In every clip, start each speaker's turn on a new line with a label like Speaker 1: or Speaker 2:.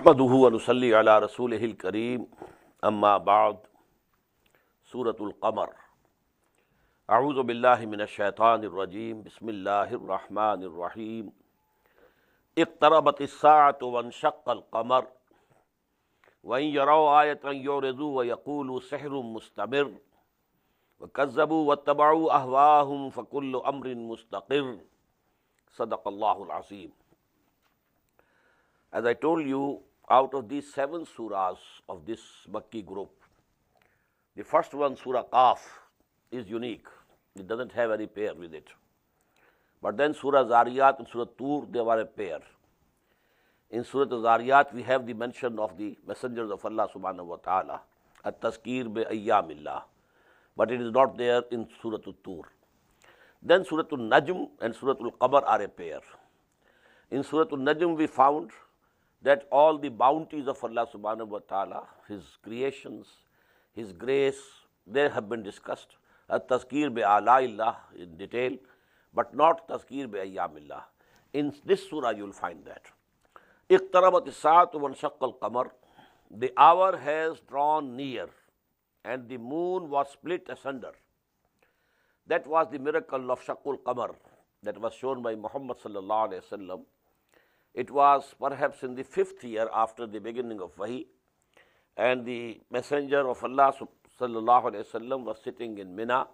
Speaker 1: नहमदुहु व नुसल्ली अला रसूलिहिल करीम अम्मा बाद सूरतुल क़मर अऊज़ु बिल्लाहि मिनश शैतानिर रजीम बिस्मिल्लाहिर रहमानिर रहीम इक़्तरबतिस साअतु वंशक़्क़ल क़मर व इन यरौ आयतन युरिदू व यक़ूलू सिहरुम मुस्तमिर व कज़्ज़बू वत्तबऊ अहवाहुम फ़कुल्लु अम्रिन मुस्तक़िर सदक़ल्लाहुल अज़ीम। As I told you, out of these 7 surahs of this Makki group, the first one, Surah Qaf, is unique. It doesn't have any pair with it. But then Surah Zariyat and Surah Tur, they were a pair. In Surah Zariyat, we have the mention of the messengers of Allah subhanahu wa ta'ala, at-tazkir bi ayyamillah. But it is not there in Surah Tur. Then Surah Najm and Surah Al-Qamar are a pair. In Surah Najm, we found that all the bounties of Allah subhanahu wa ta'ala, His creations, His grace, they have been discussed. At-tazkir bi ala'illah in detail, but not tazkir bi ayyamillah. In this surah you will find that. Iqtarabat as-sa'atu wa anshaqqal qamar. The hour has drawn near and the moon was split asunder. That was the miracle of Shaqqul Qamar that was shown by Muhammad sallallahu alayhi wa sallam. It was perhaps in the 5th year after the beginning of Wahi, and the Messenger of Allah sallallahu alaihi wasallam was sitting in Mina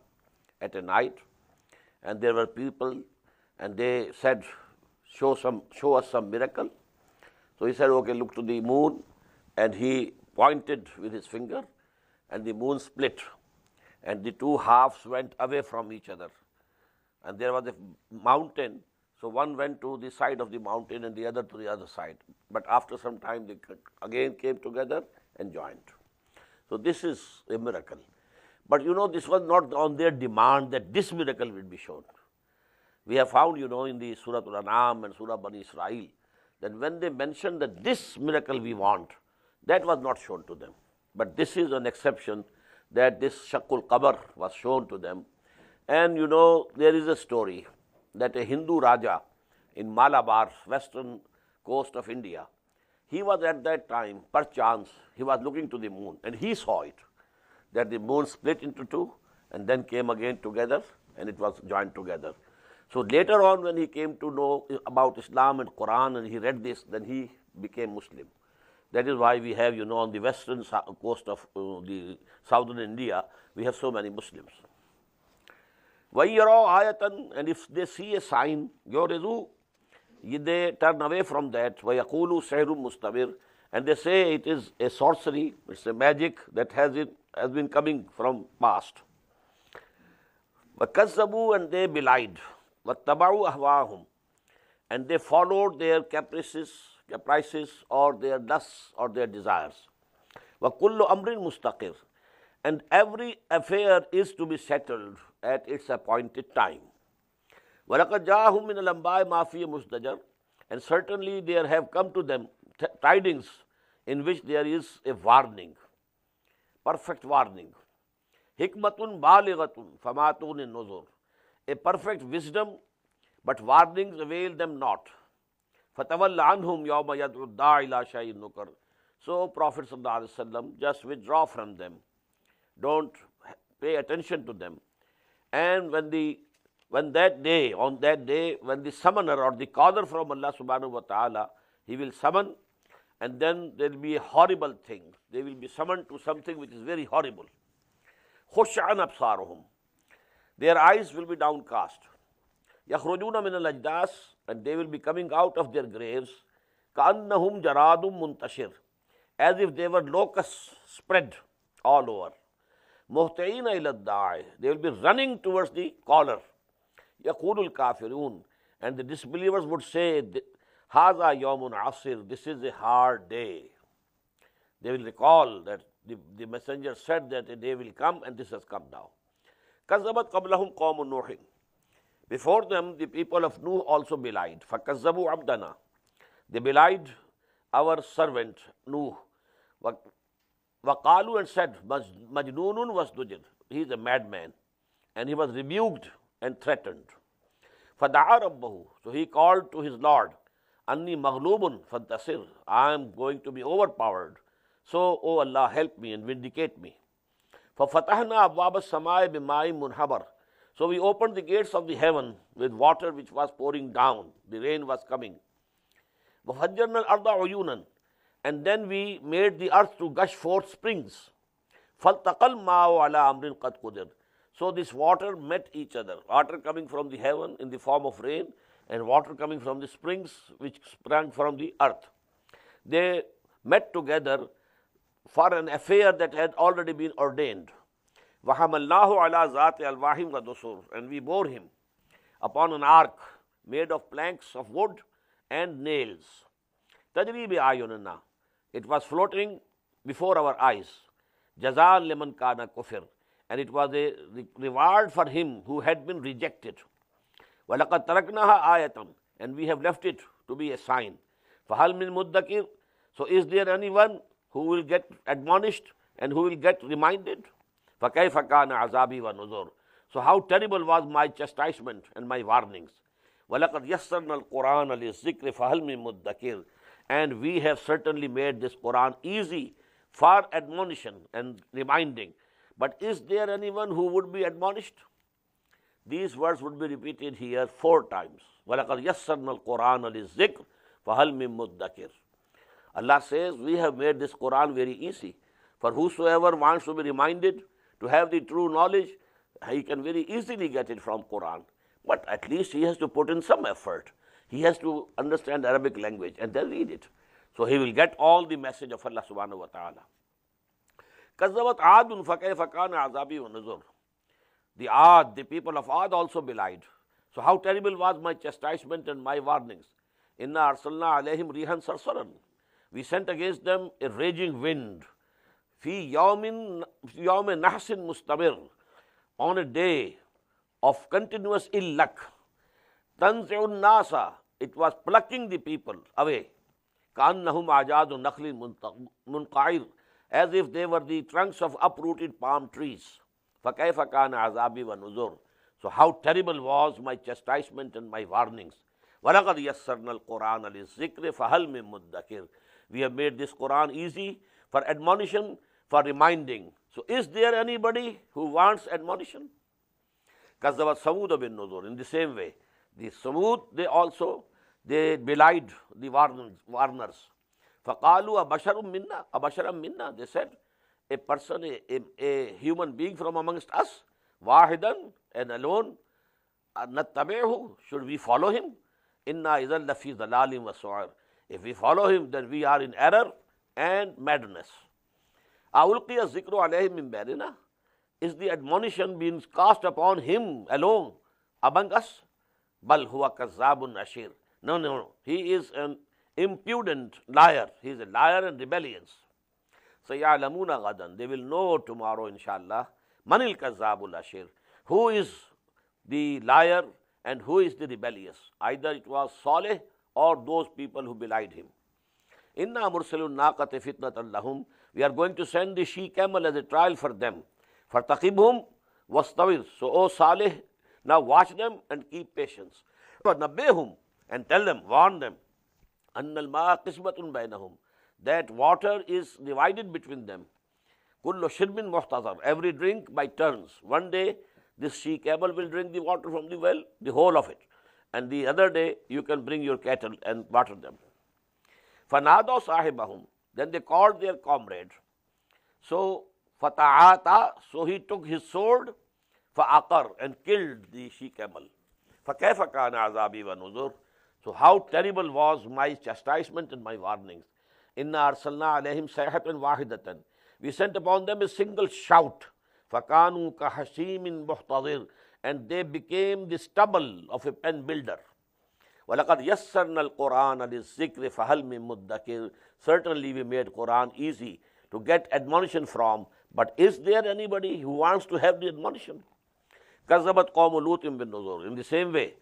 Speaker 1: at a night, and there were people, and they said, show us some miracle. So he said, okay, look to the moon, and he pointed with his finger, and the moon split, and the two halves went away from each other, and there was a mountain. So one went to the side of the mountain and the other to the other side. But after some time, they again came together and joined. So this is a miracle. But you know, this was not on their demand that this miracle will be shown. We have found, you know, in the Surah Al-An'am and Surah Bani Israel, that when they mentioned that this miracle we want, that was not shown to them. But this is an exception, that this Shaqqul Qamar was shown to them. And you know, there is a story that a Hindu Raja in Malabar, western coast of India, he was at that time, perchance, he was looking to the moon and he saw it, that the moon split into two and then came again together and it was joined together. So later on, when he came to know about Islam and Quran and he read this, then he became Muslim. That is why we have, you know, on the western coast of the southern India, we have so many Muslims. And if they see a sign, they turn away from that. And they say it is a sorcery, it's a magic that has been coming from past. And they belied. And they followed their caprices or their lusts or their desires. And every affair is to be settled at its appointed time. And certainly there have come to them tidings in which there is a warning, perfect warning. Hikmatun balighatun famatun nuzur. A perfect wisdom, but warnings avail them not. Fatawalla anhum yawma yad'u da'i ila shay'in nukar. So Prophet sallallahu alaihi wasallam, just withdraw from them. Don't pay attention to them. And on that day, when the summoner or the caller from Allah subhanahu wa ta'ala, he will summon, and then there will be a horrible thing. They will be summoned to something which is very horrible. Khushan absaruhum. Their eyes will be downcast. Yakhrujuna min al-ajdas, and they will be coming out of their graves. Ka'annahum jaradum muntashir, as if they were locusts spread all over. Muhtaina ila da'i, they will be running towards the caller. Yaqulul kafirun, and the disbelievers would say, Haza yawmun asir, this is a hard day. They will recall that the messenger said that a day will come, and this has come now. Kazzabat qablahum qawmun Nuhin. Before them, the people of Nuh also belied. Fakazzabu abdana. They belied our servant Nuh. Waqalu, and said, Majnunun wasdujir. He is a madman. And he was rebuked and threatened. Fada'a rabbahu. So he called to his Lord. Anni maghlubun fantasir. I am going to be overpowered. So, O Allah, help me and vindicate me. فَفَتَحْنَا أَبْوَابَ السَّمَاءِ بِمَاءٍ مُنْهَمَرٍ. So we opened the gates of the heaven with water which was pouring down. The rain was coming. وَفَجَّرْنَا الْأَرْضَ عُيُونًا. And then we made the earth to gush forth springs. فَالْتَقَى الْمَاءُ عَلَى أَمْرٍ قَدْ قُدِرٍ. So this water met each other. Water coming from the heaven in the form of rain, and water coming from the springs which sprang from the earth. They met together for an affair that had already been ordained. وَحَمَلْنَاهُ عَلَى ذَاتِ أَلْوَاحٍ وَدُسُرٍ. And we bore him upon an ark made of planks of wood and nails. تَجْرِي بِأَعْيُنِنَا. It was floating before our eyes. جَزَاءً لِمَنْ كَانَ كُفِرٍ. And it was a reward for him who had been rejected. وَلَقَدْ تَرَكْنَاهَا آيَةً. And we have left it to be a sign. فَهَلْ مِن مُدَّكِرٍ. So is there anyone who will get admonished and who will get reminded? فَكَيْفَ كَانَ عَذَابِي وَنُذُرٍ. So how terrible was my chastisement and my warnings. وَلَقَدْ يَسَّرْنَا الْقُرْآنَ لِلذِّكْرِ فَهَلْ مِن مُدَّكِرٍ. And we have certainly made this Quran easy for admonition and reminding. But is there anyone who would be admonished? These words would be repeated here 4 times. وَلَقَدْ يَسَّرْنَا الْقُرْآنَ لِلذِّكْرِ فَهَلْ مِن مُدَّكِرٍ. Allah says, we have made this Quran very easy. For whosoever wants to be reminded, to have the true knowledge, he can very easily get it from Quran. But at least he has to put in some effort. He has to understand Arabic language and then read it. So he will get all the message of Allah subhanahu wa ta'ala. كَذَّبَتْ عَادٌ فَكَيْفَ كَانَ عَذَابِي وَنُذُرٍ. The people of Ad also belied. So how terrible was my chastisement and my warnings. إِنَّا أَرْسَلْنَا عَلَيْهِمْ رِيحًا صَرْصَرًا. We sent against them a raging wind. فِي يَوْمٍ نَحْسٍ مُسْتَمِرٍ. On a day of continuous ill luck. تَنْزِعُ النَّاسَ. It was plucking the people away. كَأَنَّهُمْ أَعْجَازُ نَخْلٍ مُنْقَعِرٍ. As if they were the trunks of uprooted palm trees. فَكَيْفَ كَانَ عَذَابِي وَنُذُرٍ. So how terrible was my chastisement and my warnings. وَلَقَدْ يَسَّرْنَا الْقُرْآنَ لِلذِّكْرِ فَهَلْ مِن مُدَّكِرٍ. We have made this Quran easy for admonition, for reminding. So is there anybody who wants admonition? كَذَّبَتْ ثَمُودَ بِالنُّذُرِ. In the same way, the Samud, they belied the warners. فَقَالُوا أَبَشَرٌ مِنَّا أَبَشَرًا مِنَّا. They said, a person, a human being from amongst us, واحدا, and alone, نَتَّبِعْهُ. Should we follow him? إِنَّا إِذًا لَفِي ضَلَالٍ وَسُعُرٍ. If we follow him, then we are in error and madness. أَوْلْقِيَ الذِّكْرُ عَلَيْهِ مِن بَيْنِنَا. Is the admonition being cast upon him alone among us? بَلْ هُوَ كَذَّابٌ أَشِيرٌ. No. He is an impudent liar. He is a liar and rebellious. سَيَعْلَمُونَ غَدًا. They will know tomorrow, inshallah. مَنِ الْكَذَّابُ الْأَشِيرُ. Who is the liar and who is the rebellious? Either it was Saleh or those people who belied him. إِنَّا مُرْسِلُ النَّاقَةِ فِتْنَةً لَهُمْ. We are going to send the she-camel as a trial for them. فَارْتَقِبْهُمْ وَاسْتَوِرْ. So, O Saleh, now watch them and keep patience. فَنَبِّهُمْ. And tell them, warn them. أَنَّ الْمَاءَ قِسْمَةٌ بَيْنَهُمْ. That water is divided between them. كُلُّ شِرْبٍ مُحْتَضَرٍ. Every drink by turns. One day, this she-camel will drink the water from the well, the whole of it. And the other day, you can bring your cattle and water them. فَنَادَوْا صَاحِبَهُمْ. Then they called their comrade. So, فَتَعَاطَى. So he took his sword, فَأَقَرْ, and killed the she-camel. فَكَيْفَ كَانَ عَذَابِي وَنُذُرٍ. So how terrible was my chastisement and my warnings. إِنَّا أَرْسَلْنَا عَلَيْهِمْ صَيْحَةً وَاحِدَةً. We sent upon them a single shout. فَكَانُوا كَحَشِيمٍ مُحْتَضِرٍ. And they became the stubble of a pen builder. وَلَقَدْ يَسَّرْنَا الْقُرْآنَ لِلذِّكْرِ فَهَلْ مِن مُدَّكِرٍ. Certainly we made Quran easy to get admonition from, but is there anybody who wants to have the admonition? كَذَّبَتْ قَوْمُ لُوطٍ بِالنُّذُرِ. In the same way,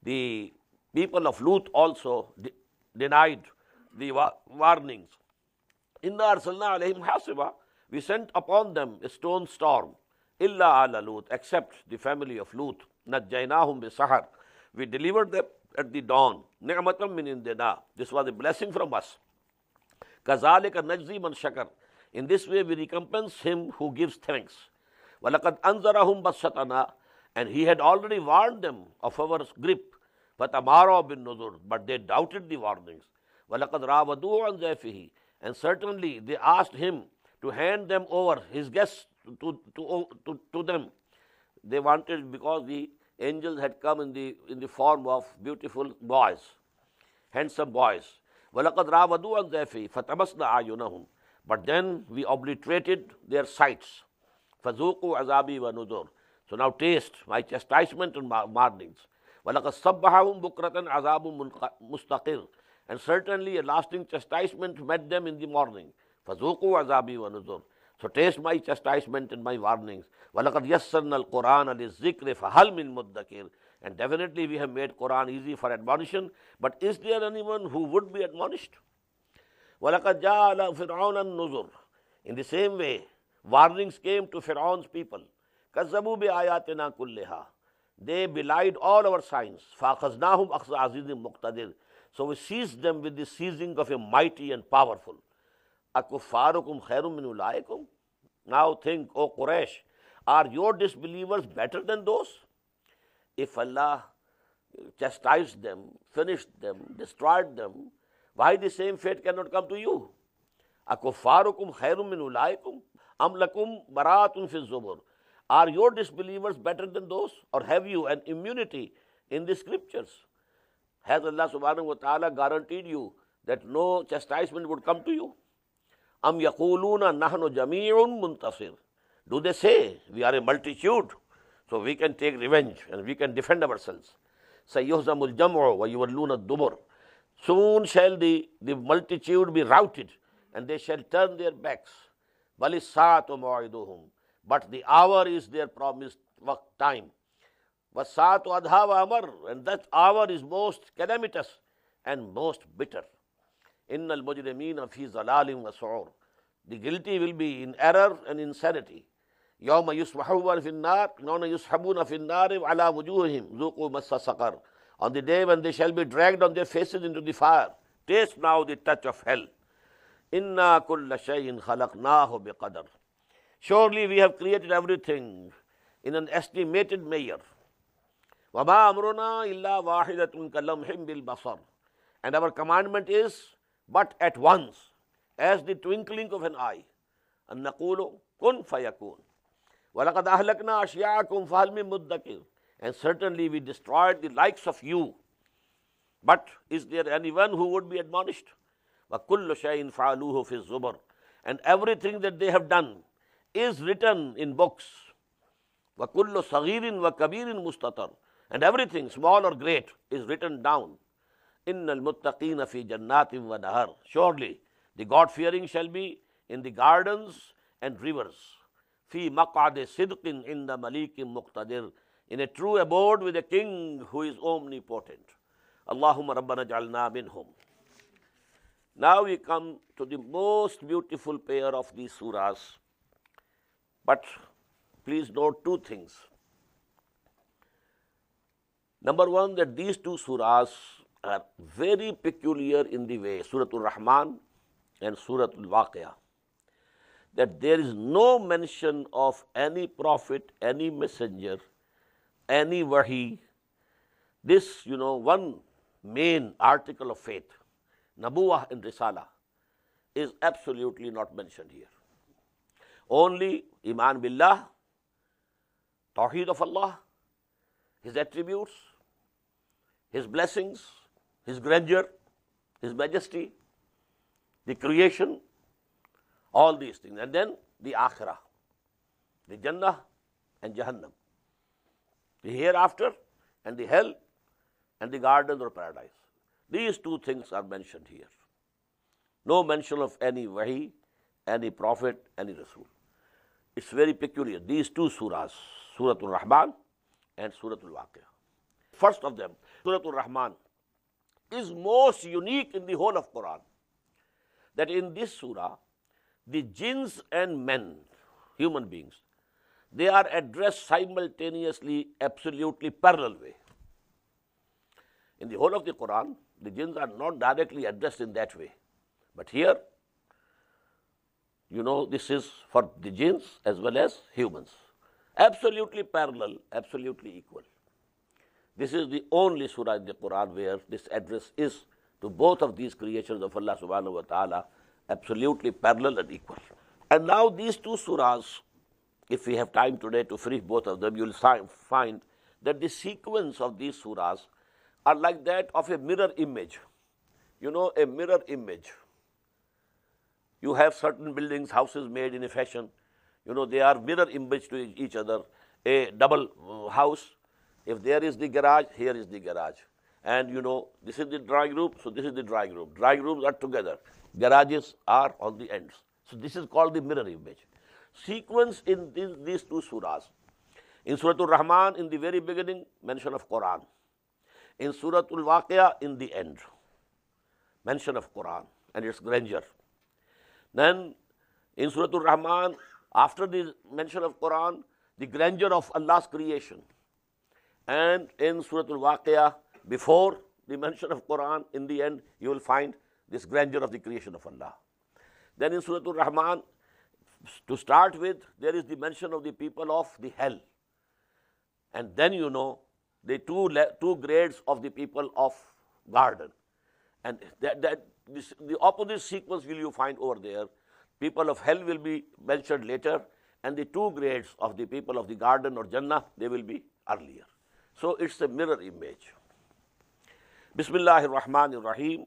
Speaker 1: the people of Lut also denied the warnings. إِنَّا أَرْسَلْنَا عَلَيْهِمْ حَاصِبًا. We sent upon them a stone storm. إِلَّا عَلَى لُوط. Except the family of Lut. نَجَّيْنَاهُمْ بِسَحَرٍ. We delivered them at the dawn. Ni'matan min indina. This was a blessing from us. Kazalika najzi man shakar. In this way we recompense him who gives thanks. Walaqad anzarahum bashatana. And he had already warned them of our grip. QamarAr bin nuzur. But they doubted the warnings. Walaqad rawadu an zayfihi. And certainly they asked him to hand them over, his guests, to them. They wanted, because the angels had come in the form of beautiful boys, handsome boys. وَلَقَدْ رَاوَدُوا عَنْ ضَيْفِهِ فَطَمَسْنَا أَعْيُنَهُم. But then we obliterated their sights. فَذُوقُوا عَذَابِي وَنُذُرِ. So now taste my chastisement and warnings. وَلَقَدْ صَبَّحَهُم بُكْرَةً عَذَابٌ مُسْتَقِرٌ. And certainly a lasting chastisement met them in the morning. فَذُوقُوا عَذَابِي وَنُذُرِ. So taste my chastisement and my warnings. وَلَقَدْ يَسَّرْنَا الْقُرْآنَ لِلذِّكْرِ فَهَلْ مِن مُدَّكِرٍ. And definitely we have made Quran easy for admonition. But is there anyone who would be admonished? وَلَقَدْ جَاءَ عَلَى فِرْعَوْنَ النُّذُرُ. In the same way, warnings came to Fir'aun's people. كَذَّبُوا بِآيَاتِنَا كُلِّهَا. They belied all our signs. فَأَخَذْنَاهُمْ أَخْذَ عَزِيزٍ مُقْتَدِرٍ. So we seized them with the seizing of a mighty and powerful. أَكُفَّارُكُمْ خَيْرٌ مِنْ أُولَٰئِكُمْ. Now think, O Quraysh, are your disbelievers better than those? If Allah chastised them, finished them, destroyed them, why the same fate cannot come to you? أَكُفَّارُكُمْ خَيْرٌ مِنْ أُولَٰئِكُمْ أَمْ لَكُمْ بَرَاءَةٌ فِي الزُّبُرِ. Are your disbelievers better than those? Or have you an immunity in the scriptures? Has Allah subhanahu wa ta'ala guaranteed you that no chastisement would come to you? Am yaquluna nahnu jami'un muntasir. Do they say we are a multitude, so we can take revenge and we can defend ourselves? Sayyuhzamul jam'u wa yuwalluna ad-dubur. Soon shall the multitude be routed and they shall turn their backs. Balis sa'atu maw'iduhum. But the hour is their promised time. Wasa'atu adha wa amar. And that hour is most calamitous and most bitter. Innal mujrimina fi zalalim wa su'ur. The guilty will be in error and insanity. Yawma yusbahuna fi an-nar, yawma yushabuna fi an-nar ala wujuhihim zuqu massa saqar. On the day when they shall be dragged on their faces into the fire, taste now the touch of hell. Inna kulla shay'in khalaqnahu biqadar. Surely we have created everything in an estimated measure. Wa ma amruna illa wahidatun kalamhim bil basar. And our commandment is but at once, as the twinkling of an eye. An naqulu kun fayakun. Wa laqad ahlakna ashya'akum fahal min muddakir. And certainly we destroyed the likes of you. But is there anyone who would be admonished? Wa kullu shay'in fa'aluhu fi zubur. And everything that they have done is written in books. Wa kullu saghirin wa kabirin mustatar. And everything, small or great, is written down. Innal muttaqina fi jannatin wa nahar. Surely the God-fearing shall be in the gardens and rivers. Fi maq'adi sidqin inda malikin muqtadir. In a true abode with a king who is omnipotent. Allahumma rabbana ja'alna minhum. Now we come to the most beautiful pair of these surahs. But please note two things. Number one, that these two surahs are very peculiar in the way, Suratul Rahman and Suratul Waqiyah, that there is no mention of any prophet, any messenger, any wahi. This, one main article of faith, Nabuwah and Risala, is absolutely not mentioned here. Only Iman Billah, Tawheed of Allah, His attributes, His blessings, His grandeur, His majesty, the creation, all these things. And then the Akhirah, the Jannah and Jahannam, the hereafter and the hell and the garden or paradise. These two things are mentioned here. No mention of any wahi, any prophet, any Rasul. It's very peculiar. These two surahs, Suratul Rahman and Suratul Waqiyah. First of them, Suratul Rahman, is most unique in the whole of Quran. That in this surah, the jinns and men, human beings, they are addressed simultaneously, absolutely parallel way. In the whole of the Quran, the jinns are not directly addressed in that way. But here, this is for the jinns as well as humans. Absolutely parallel, absolutely equal. This is the only surah in the Quran where this address is to both of these creations of Allah subhanahu wa ta'ala, absolutely parallel and equal. And now these two surahs, if we have time today to finish both of them, you will find that the sequence of these surahs are like that of a mirror image. A mirror image. You have certain buildings, houses made in a fashion, they are mirror image to each other. A double house, if there is the garage, here is the garage. And this is the drawing room, so this is the drawing room. Drawing rooms are together. Garages are on the ends. So this is called the mirror image. Sequence in these two surahs. In Surah Al-Rahman, in the very beginning, mention of Quran. In Surah Al-Waqiyah, in the end, mention of Quran and its grandeur. Then in Surah Al-Rahman, after the mention of Quran, the grandeur of Allah's creation. And in Surah Al-Waqiyah, before the mention of Quran, in the end, you will find this grandeur of the creation of Allah. Then in Surah Al-Rahman, to start with, there is the mention of the people of the hell. And then the two grades of the people of garden. And the opposite sequence will you find over there. People of hell will be mentioned later, and the two grades of the people of the garden or Jannah, they will be earlier. So it's a mirror image. Bismillahir Rahmanir Rahim.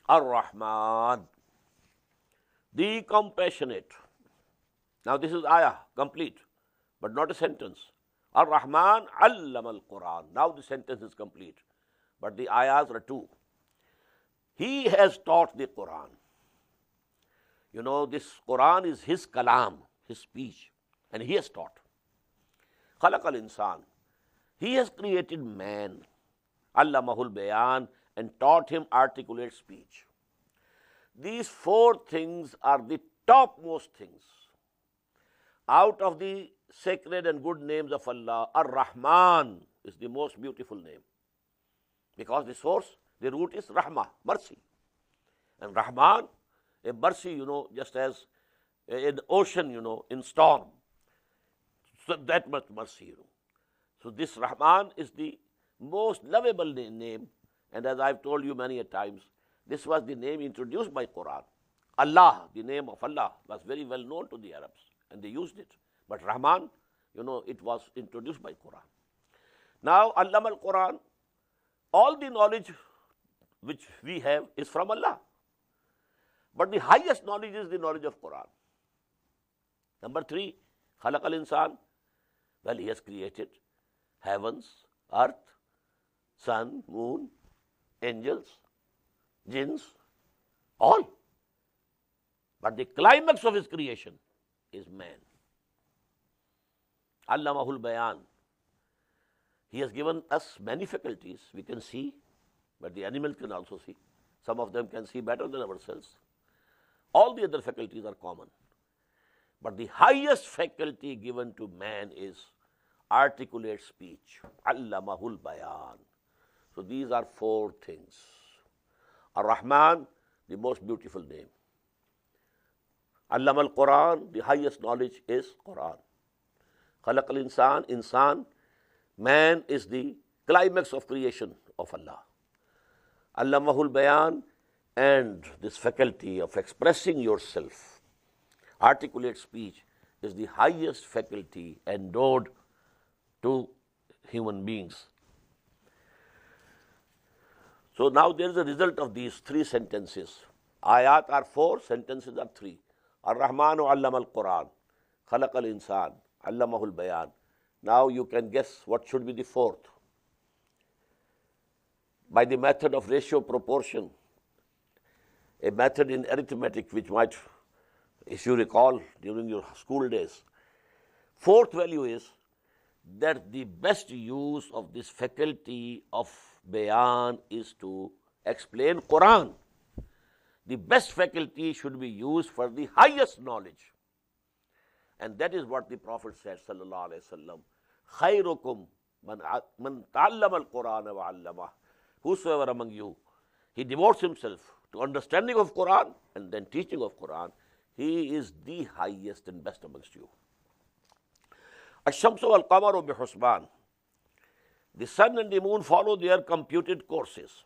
Speaker 1: Ar-Rahman, the compassionate. Now this is ayah, complete, but not a sentence. Ar-Rahman allama al-Quran. Now the sentence is complete, but the ayahs are two. He has taught the Quran. This Quran is his kalam, his speech, and he has taught. Khalaqal insan. He has created man. Allamahul Bayan, and taught him articulate speech. These four things are the topmost things. Out of the sacred and good names of Allah, Ar-Rahman is the most beautiful name. Because the source, the root is Rahmah, mercy. And Rahman, a mercy, just as an ocean, in storm. So that much mercy, So this Rahman is the most lovable name. And as I've told you many a times, this was the name introduced by Quran. Allah, the name of Allah, was very well known to the Arabs, and they used it. But Rahman, it was introduced by Quran. Now, Allama al-Quran, all the knowledge which we have is from Allah. But the highest knowledge is the knowledge of Quran. Number 3, Khalaqal insan. Well, he has created heavens, earth, sun, moon, angels, jinns, all. But the climax of his creation is man. Allamahul Bayan. He has given us many faculties. We can see, but the animals can also see. Some of them can see better than ourselves. All the other faculties are common. But the highest faculty given to man is articulate speech. Allamahul Bayan. So these are four things. Ar-Rahman, the most beautiful name. Allama al-Quran, the highest knowledge is Quran. Khalaqal insan, insan, man is the climax of creation of Allah. Allamahul Bayan, and this faculty of expressing yourself, articulate speech, is the highest faculty endowed to human beings. So now there is a result of these 3 sentences. Ayat are 4, sentences are 3. Ar-Rahmanu allama al-Quran, Khalaqal insan, allamahul Bayan. Now you can guess what should be the 4th. By the method of ratio proportion, a method in arithmetic which might, if you recall during your school days, 4th value is that the best use of this faculty of Bayan is to explain Quran. The best faculty should be used for the highest knowledge. And that is what the Prophet said, sallallahu alaihi wasallam, khairukum Man ta'allama al-Qur'an wa 'allamah. Whosoever among you, he devotes himself to understanding of Quran and then teaching of Quran, he is the highest and best amongst you. Ash-shamsu wal-qamaru bi-husban. The sun and the moon follow their computed courses.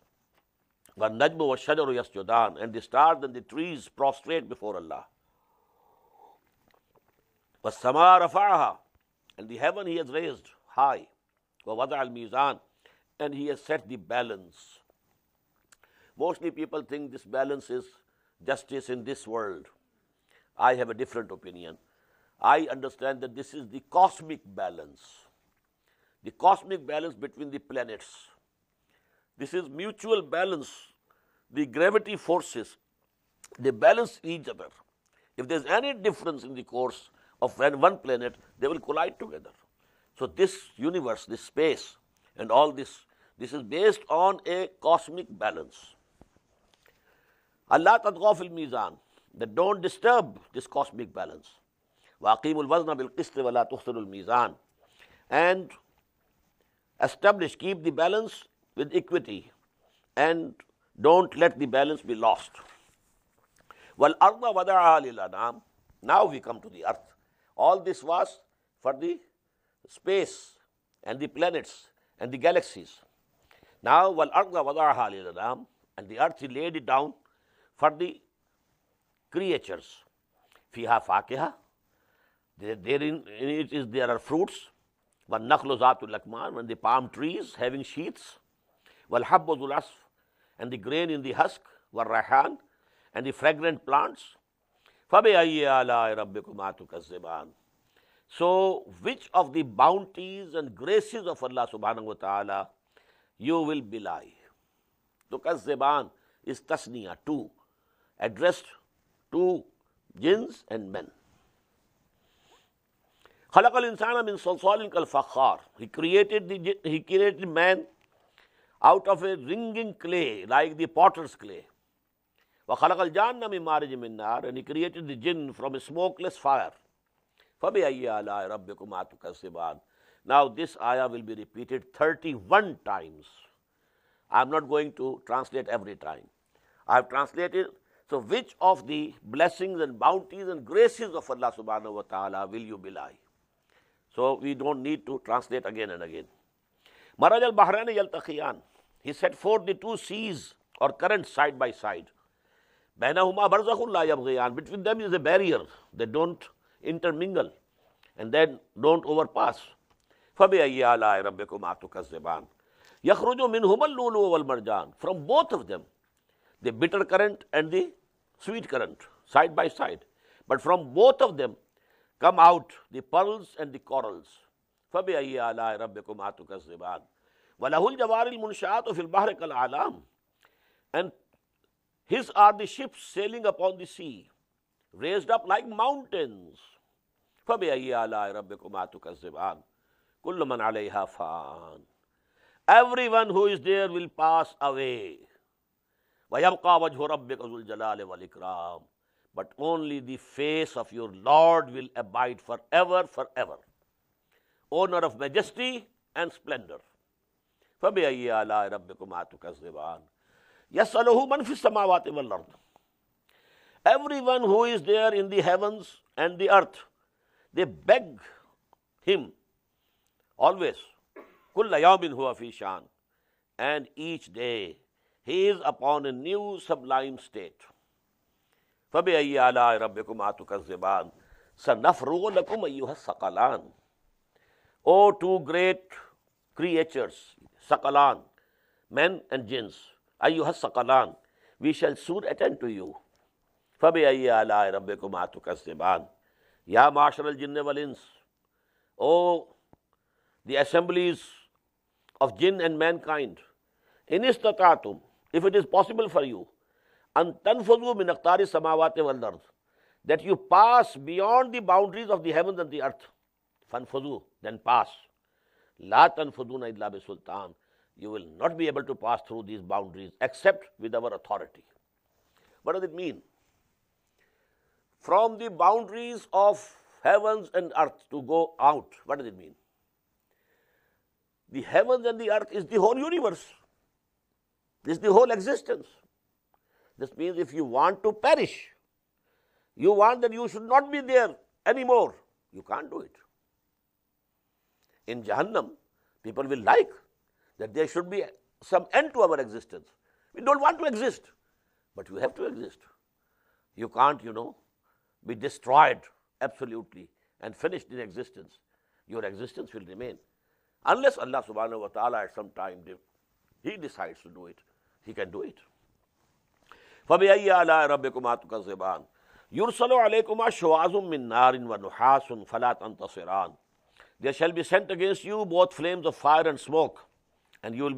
Speaker 1: وَالنَّجْمُ وَالشَّجَرُ يَسْجُدَانِ. And the stars and the trees prostrate before Allah. وَالسَّمَاءَ رَفَعَهَا. And the heaven he has raised high. وَوَضَعَ الْمِيزَانِ. And he has set the balance. Mostly people think this balance is justice in this world. I have a different opinion. I understand that this is the cosmic balance. The cosmic balance between the planets. This is mutual balance. The gravity forces, they balance each other. If there's any difference in the course of one planet, they will collide together. So this universe, this space, and all this is based on a cosmic balance. Allah tadghaw fil mizan, that don't disturb this cosmic balance. Waqimul wazna bil qist wa la tukhsirul mizan. And establish, keep the balance with equity, and don't let the balance be lost. Wal arda wada'aha lil anam. Now we come to the earth. All this was for the space and the planets and the galaxies. Now wal arda wada'aha lil anam, and the earth he laid it down for the creatures. Fiha fakiha. Therein in it there are fruits. Wal nakhlu zatul lakman, and the palm trees having sheaths. Wal habbu dhul asf, and the grain in the husk. Wal rayhan, and the fragrant plants. فَبِأَيِّ آلَاءِ رَبِّكُمَا تُكَذِّبَانِ. So, which of the bounties and graces of Allah subhanahu wa ta'ala you will belie? Tukazziban is tasniya, two, addressed to jinns and men. خَلَقَ الْإِنسَانَ مِنْ صَلْصَالٍ كَالْفَخَّارِ. He created man out of a ringing clay, like the potter's clay. وَخَلَقَ الْجَانَّ مِنْ مَارِجٍ مِنْ نَارٍ. And he created the jinn from a smokeless fire. فَبِأَيِّ آلَاءِ رَبِّكُمَا تُكَذِّبَانِ. Now this ayah will be repeated 31 times. I am not going to translate every time. I have translated. So which of the blessings and bounties and graces of Allah subhanahu wa ta'ala will you belie? So we don't need to translate again and again. مَرَجَ الْبَحْرَيْنِ يَلْتَقِيَانِ. He set forth the two seas or currents side by side. بَيْنَهُمَا بَرْزَخٌ لَا يَبْغِيَانِ. Between them is a barrier. They don't intermingle and then don't overpass. فَبِأَيِّ آلَاءِ رَبِّكُمَا تُكَذِّبَانِ. يَخْرُجُ مِنْهُمَا اللُّؤْلُؤُ وَالْمَرْجَانُ. From both of them, the bitter current and the sweet current, side by side. But from both of them come out the pearls and the corals. فَبِأَيِّ آلَاءِ رَبِّكُمَا تُكَذِّبَانِ. وَلَهُ الْجَوَارِ الْمُنْشَآتُ فِي الْبَحْرِ كَالْأَعْلَامِ. And his are the ships sailing upon the sea, raised up like mountains. فَبِأَيِّ آلَاءِ رَبِّكُمَا تُكَذِّبَانِ. كُلُّ مَنْ عَلَيْهَا فَانٍ. Everyone who is there will pass away. وَيَبْقَى وَجْهُ رَبِّكَ ذُو الْجَلَالِ وَالْإِكْرَامِ. But only the face of your Lord will abide forever, forever. Owner of majesty and splendor. فَبِأَيِّ آلَاءِ رَبِّكُمَا تُكَذِّبَانِ. يَسْأَلُهُ مَنْ فِي السَّمَاوَاتِ وَالْأَرْضِ. Everyone who is there in the heavens and the earth, they beg him always. كُلَّ يَوْمٍ هُوَ فِي شَانٍ. And each day he is upon a new sublime state. فَبِأَيِّ آلَاءِ رَبِّكُمَا تُكَذِّبَانِ. سَنَفْرُغُ لَكُمْ أَيُّهَا الثَّقَلَانِ. O two great creatures, Saqalan, men and jinns, أَيُّهَا الثَّقَلَانِ, we shall soon attend to you. فَبِأَيِّ آلَاءِ رَبِّكُمَا تُكَذِّبَانِ. يَا مَعْشَرَ الْجِنِّ وَالْإِنسِ. O the assemblies of jinn and mankind, إِنِ اسْتَطَعْتُمْ, if it is possible for you, أَن تَنْفُذُوا مِنْ أَقْطَارِ السَّمَاوَاتِ وَالْأَرْضِ, that you pass beyond the boundaries of the heavens and the earth. فَانْفُذُوا, then pass. لَا تَنْفُذُونَ إِلَّا بِسُلْطَانٍ. You will not be able to pass through these boundaries except with our authority. What does it mean? From the boundaries of heavens and earth to go out, what does it mean? The heavens and the earth is the whole universe. This is the whole existence. This means if you want to perish, you want that you should not be there anymore, you can't do it. In Jahannam, people will like that there should be some end to our existence. We don't want to exist, but you have to exist. You can't, be destroyed absolutely and finished in existence. Your existence will remain. Unless Allah subhanahu wa ta'ala at some time, He decides to do it, He can do it. فَبِأَيِّ آلَاءِ رَبِّكُمَا تُكَذِّبَانِ يُرْسَلُ عَلَيْكُمَا شُوَاظٌ مِّن نَارٍ وَنُحَاسٌ فَلَا تَنْتَصِرَانِ There shall be sent against you both flames of fire and smoke, and you will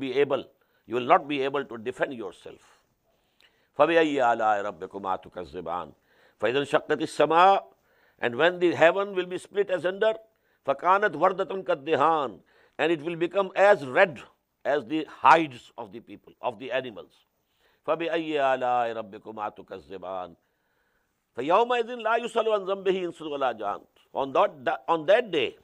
Speaker 1: not be able to defend yourself. فَبِأَيِّ آلَاءِ رَبِّكُمَا تُكَذِّبَانِ فَإِذَا انشَقَّتِ السَّمَاءُ And when the heaven will be split asunder, فَكَانَتْ وَرْدَةً كَالدِّهَانِ And it will become as red as the hides of the people, of the animals. فَبِأَيِّ آلَاءِ رَبِّكُمَا تُكَذِّبَانِ فَيَوْمَئِذٍ لَا يُسْأَلُ عَنْ ذَنبِهِ إِنسٌ وَلَا جَانٌ On that day,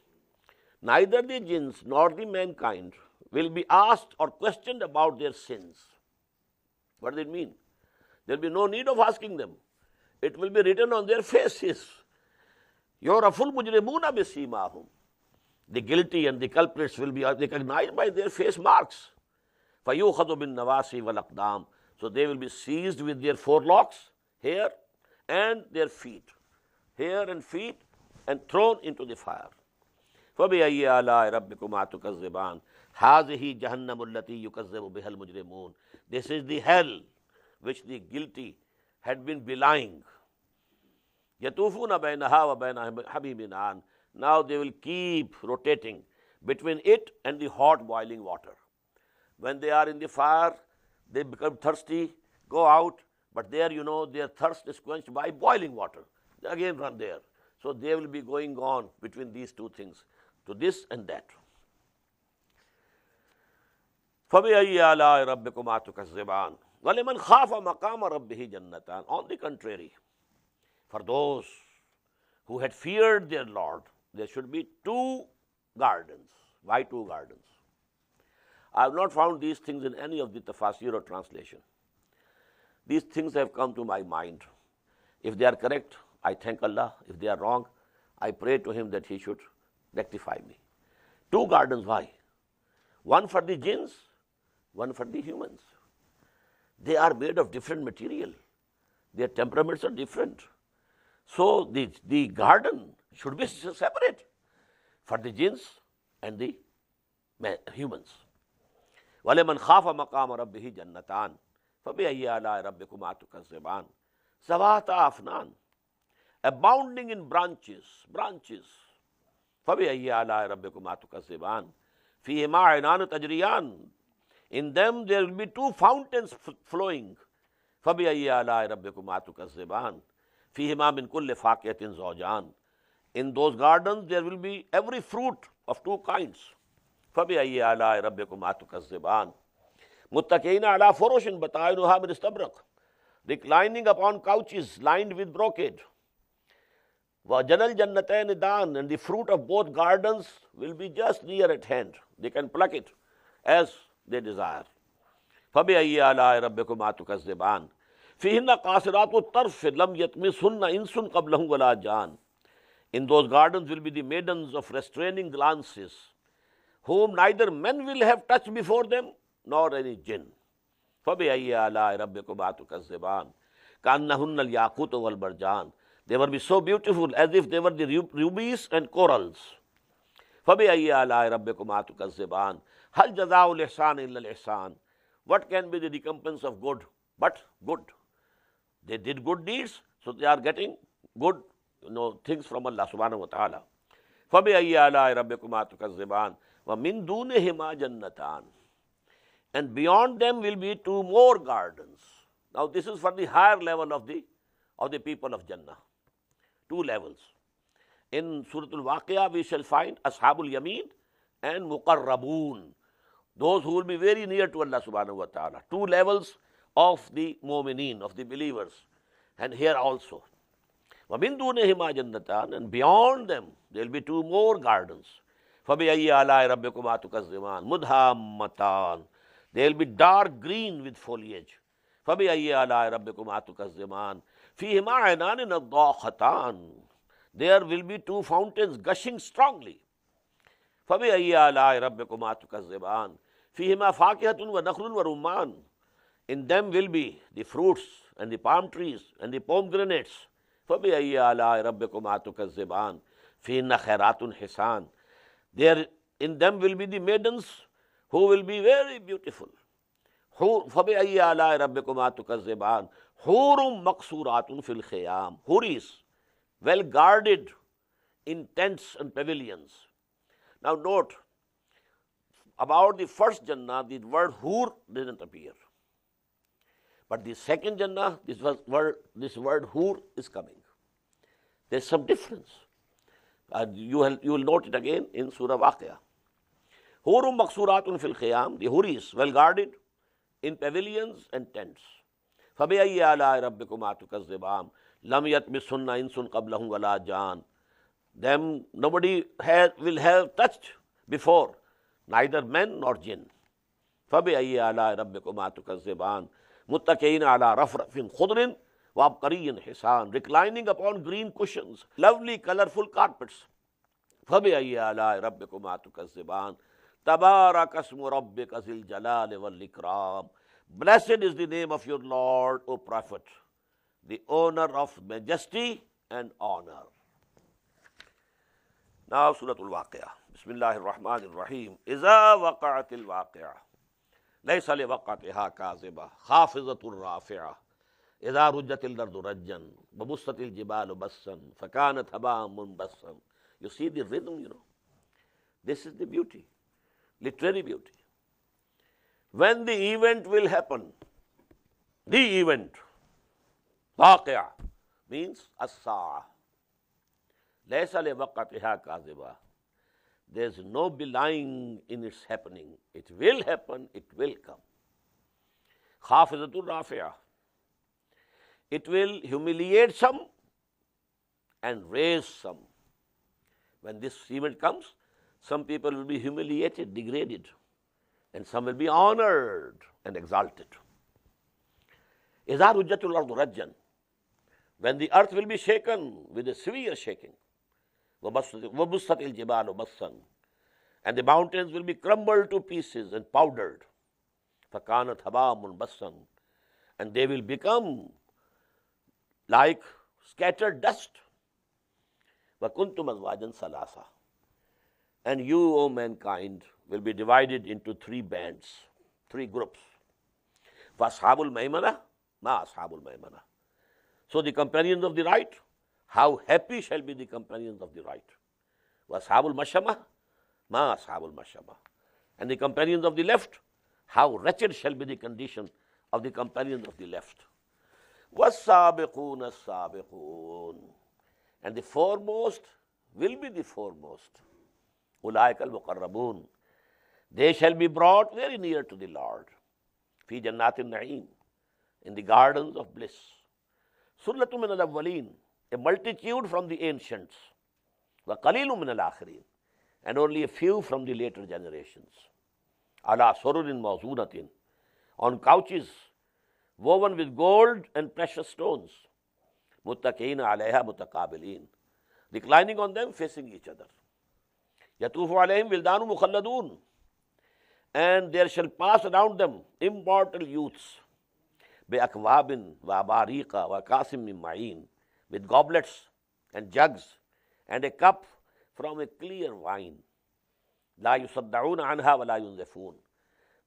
Speaker 1: neither the jinns nor the mankind will be asked or questioned about their sins. What does it mean? There will be no need of asking them. It will be written on their faces. يُعْرَفُ الْمُجْرِمُونَ بِسِيمَاهُمْ The guilty and the culprits will be recognized by their face marks. فَيُؤْخَذُ بِالنَّوَاسِي وَالْأَقْدَامِ So they will be seized with their forelocks, hair, and their feet. Hair and feet, and thrown into the fire. فَبِأَيِّ آلَاءِ رَبِّكُمَا تُكَذِّبَانِ هَذِهِ جَهَنَّمُ الَّتِي يُكَذِّبُ بِهَا الْمُجْرِمُونَ This is the hell which the guilty had been belying. يَطُوفُونَ بَيْنَهَا وَبَيْنَ حَمِيمٍ Now they will keep rotating between it and the hot boiling water. When they are in the fire, they become thirsty, go out, but there, their thirst is quenched by boiling water. They again run there. So they will be going on between these two things, to this and that. فَبِأَيِّ آلَاءِ رَبِّكُمَا تُكَذِّبَانِ وَلِمَنْ خَافَ مَقَامَ رَبِّهِ جَنَّتَانِ On the contrary, for those who had feared their Lord, there should be two gardens. Why two gardens? I have not found these things in any of the tafasir or translation. These things have come to my mind. If they are correct, I thank Allah. If they are wrong, I pray to Him that He should rectify me. Two gardens, why? One for the jinns, one for the humans. They are made of different material. Their temperaments are different. So the garden should be separate for the jinns and the humans. وَلِمَنْ خَافَ مَقَامَ رَبِّهِ جَنَّتَانِ فَبِأَيِّ آلَاءِ رَبِّكُمَا تُكَذِّبَانِ ذَوَاتَا أَفْنَانٍ Abounding in branches. فَبِأَيِّ آلَاءِ رَبِّكُمَا تُكَذِّبَانِ فِيهِمَا عَيْنَانُ تَجْرِيَانِ In them there will be two fountains flowing. فَبِأَيِّ آلَاءِ رَبِّكُمَا تُكَذِّبَانِ فِيهِمَا مِنْ كُلِّ فَاكِهَةٍ زَوْجَانِ In those gardens there will be every fruit of two kinds. فَبِأَيِّ آلَاءِ رَبِّكُمَا تُكَذِّبَانِ مُتَّكِئِينَ عَلَى فُرُشٍ بَطَائِنُهَا مِنْ إِسْتَبْرَقٍ Reclining upon couches lined with brocade. وَجَنَى الْجَنَّتَيْنِ دَانٍ And the fruit of both gardens will be just near at hand. They can pluck it as they desire. فَبِأَيِّ آلَاءِ رَبِّكُمَا تُكَذِّبَانِ فِيهِنَّ قَاصِرَاتُ الطَّرْفِ لَمْ يَطْمِثْهُنَّ إِنسٌ قَبْلَهُمْ وَلَا جَانٌ In those gardens will be the maidens of restraining glances, whom neither men will have touched before them, nor any jinn. فَبِأَيِّ آلَاءِ رَبِّكُمَا تُكَذِّبَانِ كَأَنَّهُنَّ الْيَاقُوتُ وَالْمَرْجَانُ They will be so beautiful as if they were the rubies and corals. فَبِأَيِّ آلَاءِ رَبِّكُمَا تُكَذِّبَانِ هَلْ جَزَاءُ الْإِحْسَانِ إِلَّا الْإِحْسَانُ What can be the recompense of good but good? They did good deeds, so they are getting good things from Allah subhanahu wa ta'ala. فَبِأَيِّ آلَاءِ رَبِّكُمَا تُكَذِّبَانِ وَمِن دُونِهِمَا جَنَّتَانِ And beyond them will be two more gardens. Now this is for the higher level of the people of Jannah. Two levels. In Surah Al-Waqiyah we shall find Ashabul Yameen and Muqarraboon, those who will be very near to Allah subhanahu wa ta'ala. Two levels of the mu'mineen, of the believers. And here also. وَمِن دُونِهِمَا جَنَّتَانِ And beyond them there will be two more gardens. فَبِأَيِّ آلَاءِ رَبِّكُمَا تُكَذِّبَانِ مُدْهَامَّتَانِ. They will be dark green with foliage. فَبِأَيِّ آلَاءِ رَبِّكُمَا تُكَذِّبَانِ فِيهِمَا عَيْنَانِ نَضَّاخَتَانِ. There will be two fountains gushing strongly. فَبِأَيِّ آلَاءِ رَبِّكُمَا تُكَذِّبَانِ فِيهِمَا فَاكِهَةٌ وَنَخْلٌ وَرُمَّانٌ. In them will be the fruits and the palm trees and the pomegranates. فَبِأَيِّ آلَاءِ رَبِّكُمَا تُكَذِّبَانِ فِيهِنَّ خَيْرَاتٌ حِسَانٌ. There in them will be the maidens who will be very beautiful. فَبِأَيِّ آلَاءِ رَبِّكُمَا تُكَذِّبَانِ حُورٌ مَقْصُورَاتٌ فِي الْخِيَامِ. Huris, well guarded in tents and pavilions. Now note, about the first Jannah, the word Hur didn't appear. But the second Jannah, this word Hur is coming. There's some difference. You will note it again in Surah Waqiyah. Hurum maqsuratun fil khiyam, the Huris, well guarded in pavilions and tents. فَبِأَيِّ آلَاءِ رَبِّكُمَا تُكَذِّبَانِ لَمْ يَطْمِثْهُنَّ إِنسٌ قَبْلَهُمْ وَلَا جَانٌ. Them nobody will have touched before, neither men nor jinn. فَبِأَيِّ آلَاءِ رَبِّكُمَا تُكَذِّبَانِ مُتَّكِئِينَ عَلَى رَفْرَفٍ خُضْرٍ وَعَبْقَرِيٍّ حِسَانٍ. Reclining upon green cushions, lovely colorful carpets. فَبِأَيِّ آلَاءِ رَبِّكُمَا تُكَذِّبَانِ تَبَارَكَ اسْمُ رَبِّكَ ذِي الْجَلَالِ وَالْإِكْرَامِ. Blessed is the name of your Lord, O Prophet, the owner of majesty and honor. Now Surah Al-Waqiyah. Bismillahir-Rahmanir-Rahim. إِذَا وَقَعَتِ الْوَاقِعَةُ لَيْسَ لِوَقْعَتِهَا كَاذِبَةٌ خَافِضَةٌ رَافِعَةٌ إِذَا رُجَّتِ الْأَرْضُ رَجًّا وَبُسَّتِ الْجِبَالُ بَسًّا فَكَانَتْ هَبَاءً مُنبَثًّا. You see the rhythm, This is the beauty, literary beauty. When the event will happen, the event, waqia, means as-sa'a. Laysa liwaqatiha kaziba. There is no belying in its happening. It will happen, it will come. Khafidatul rafi'ah. It will humiliate some and raise some. When this event comes, some people will be humiliated, degraded, and some will be honored and exalted. إِذَا رُجَّتُ الْأَرْضُ رَجًّا. When the earth will be shaken with a severe shaking. وَبُسَّتِ الْجِبَالُ بَسًّا. And the mountains will be crumbled to pieces and powdered. فَكَانَتْ هَبَاءً مُنبَثًّا. And they will become like scattered dust. وَكُنْتُمْ أَزْوَاجًا ثَلَاثًا. And you, O mankind, will be divided into three bands, three groups. فَأَصْحَابُ الْمَيْمَنَةِ مَا أَصْحَابُ الْمَيْمَنَةِ. So the companions of the right, how happy shall be the companions of the right. وَأَصْحَابُ الْمَشَّمَةِ مَا أَصْحَابُ الْمَشَّمَةِ. And the companions of the left, how wretched shall be the condition of the companions of the left. وَالسَّابِقُونَ السَّابِقُونَ. And the foremost will be the foremost. أُولَٰئِكَ الْمُقَرَّبُونَ. They shall be brought very near to the Lord. فِي جَنَّاتِ النَّعِيمِ. In the gardens of bliss. سُلَّةٌ مِّنَ الْأَوَّلِينَ. A multitude from the ancients. وَقَلِيلٌ مِّنَ الْآخِرِينَ. And only a few from the later generations. عَلَى سُرُرٍ مَوْضُونَةٍ. On couches woven with gold and precious stones. مُتَّكِئِينَ عَلَيْهَا مُتَقَابِلِينَ. Reclining on them, facing each other. يَطُوفُ عَلَيْهِمْ وِلْدَانٌ مُخَلَّدُونَ. And there shall pass around them immortal youths. بِأَكْوَابٍ وَأَبَارِيقَ وَكَاسٍ مِّن مَّعِينٍ. With goblets and jugs and a cup from a clear wine. لَا يُصَدَّعُونَ عَنْهَا وَلَا يُنزِفُونَ.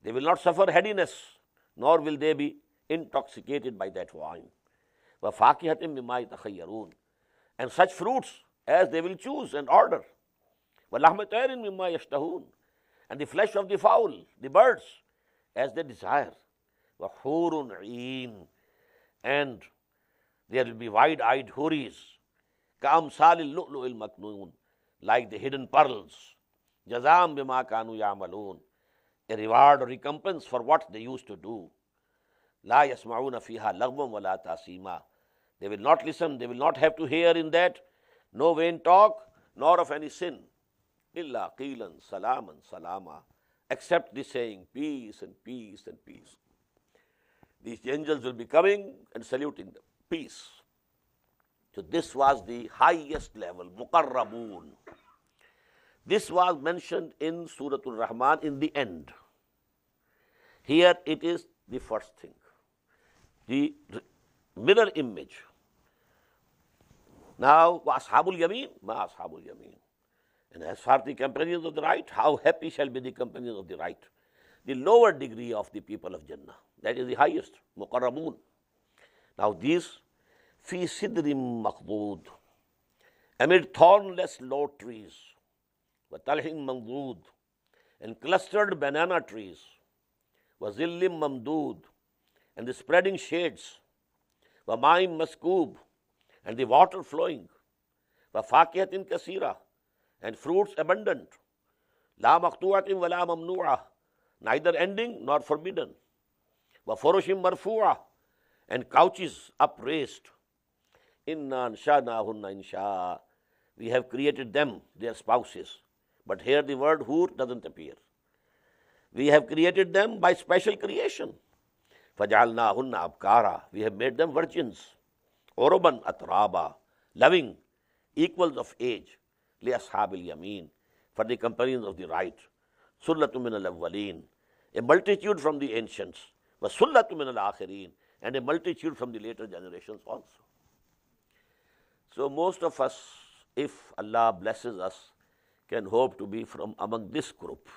Speaker 1: They will not suffer headiness, nor will they be intoxicated by that wine. وَفَاكِهَةٍ مِّمَّا يَتَخَيَّرُونَ. And such fruits as they will choose and order. وَلَحْمَ طَيْرٍ مِّمَّا يَشْتَهُونَ. And the flesh of the fowl, the birds, as they desire. وَحُورٌ عِينٌ. And there will be wide-eyed huris. كَأَمْثَالِ اللُّؤْلُؤِ الْمَكْنُونِ. Like the hidden pearls. جَزَاءً بِمَا كَانُوا يَعْمَلُونَ. A reward or recompense for what they used to do. لَا يَسْمَعُونَ فِيهَا لَغْوًا وَلَا تَأْثِيمًا. They will not listen, they will not have to hear in that no vain talk, nor of any sin. illa qilan salaman salama, except the saying peace and peace and peace. These angels will be coming and saluting them. Peace. So this was the highest level, muqarrabun. This was mentioned in Surah Al-Rahman in the end. Here it is the first thing, the mirror image. Now, wa ashabul yameen, ma ashabul yameen. And as far as the companions of the right, how happy shall be the companions of the right. The lower degree of the people of Jannah, that is the highest, muqarrabun. Now these, fi sidrim maqdood, amid thornless low trees, wa talhin mamdood, and clustered banana trees, wa zillim mamdood, and the spreading shades, wa ma'im maskoob, and the water flowing, wa fakihatin kasira, and fruits abundant, la maqtu'atin wa la mamnu'ah, neither ending nor forbidden, wa furushim marfu'ah, and couches upraised. Inna ansha'nahunna insha'a, we have created them, their spouses. But here the word hur doesn't appear. We have created them by special creation. Faj'alnahunna abkara, we have made them virgins. Uruban atraba, loving, equals of age. Li ashabil yameen, for the companions of the right. Sullatu min al-awwaleen, a multitude from the ancients. Wa sullatu min al-akhirin, and a multitude from the later generations also. So most of us, if Allah blesses us, can hope to be from among this group.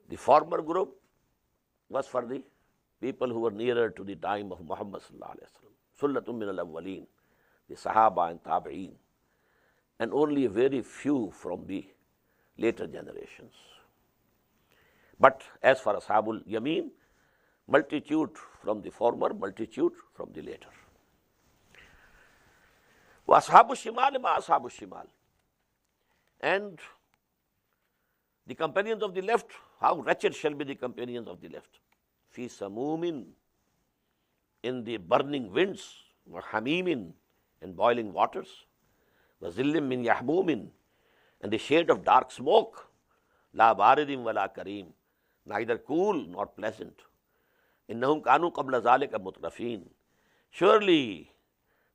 Speaker 1: The former group was for the people who were nearer to the time of Muhammad sallallahu alaihi wasallam. Sullatum min al-awwaleen, the Sahaba and Tabi'een, and only a very few from the later generations. But as for Ashabul Yameen, multitude from the former, multitude from the later. Wa Ashabu Shimal ma Ashabu Shimal. And the companions of the left, how wretched shall be the companions of the left. Fi samumin, in the burning winds, wa hamimin, and boiling waters, wa zillim min yahmumin, and the shade of dark smoke, la baridim wa la kareem, neither cool nor pleasant. Innahum kanu qabla zalika mutrafin. Surely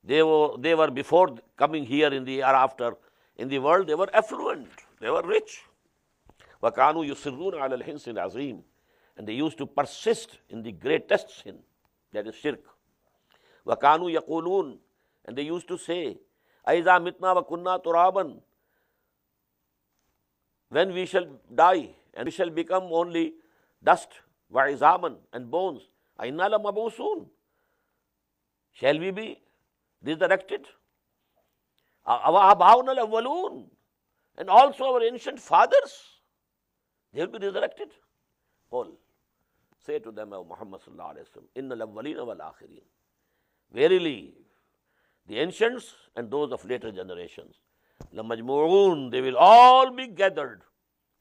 Speaker 1: they were before coming here in the year after, in the world they were affluent, they were rich. Wa kanu yusirruna ala al-hinsi al-azim, and they used to persist in the greatest sin, that is shirk. Wa kanu yaqulun, and they used to say, aiza mitna wa kunna turaban, when we shall die and we shall become only dust, wa izaman, and bones, ainna la mabusun, shall we be resurrected? Awa abawna al-awwalun, and also our ancient fathers, they will be resurrected. Qul, say to them, O Muhammad sallallahu alaihi wasallam, inna al-awwalina wal akhirin, verily the ancients and those of later generations, la majmu'un, they will all be gathered,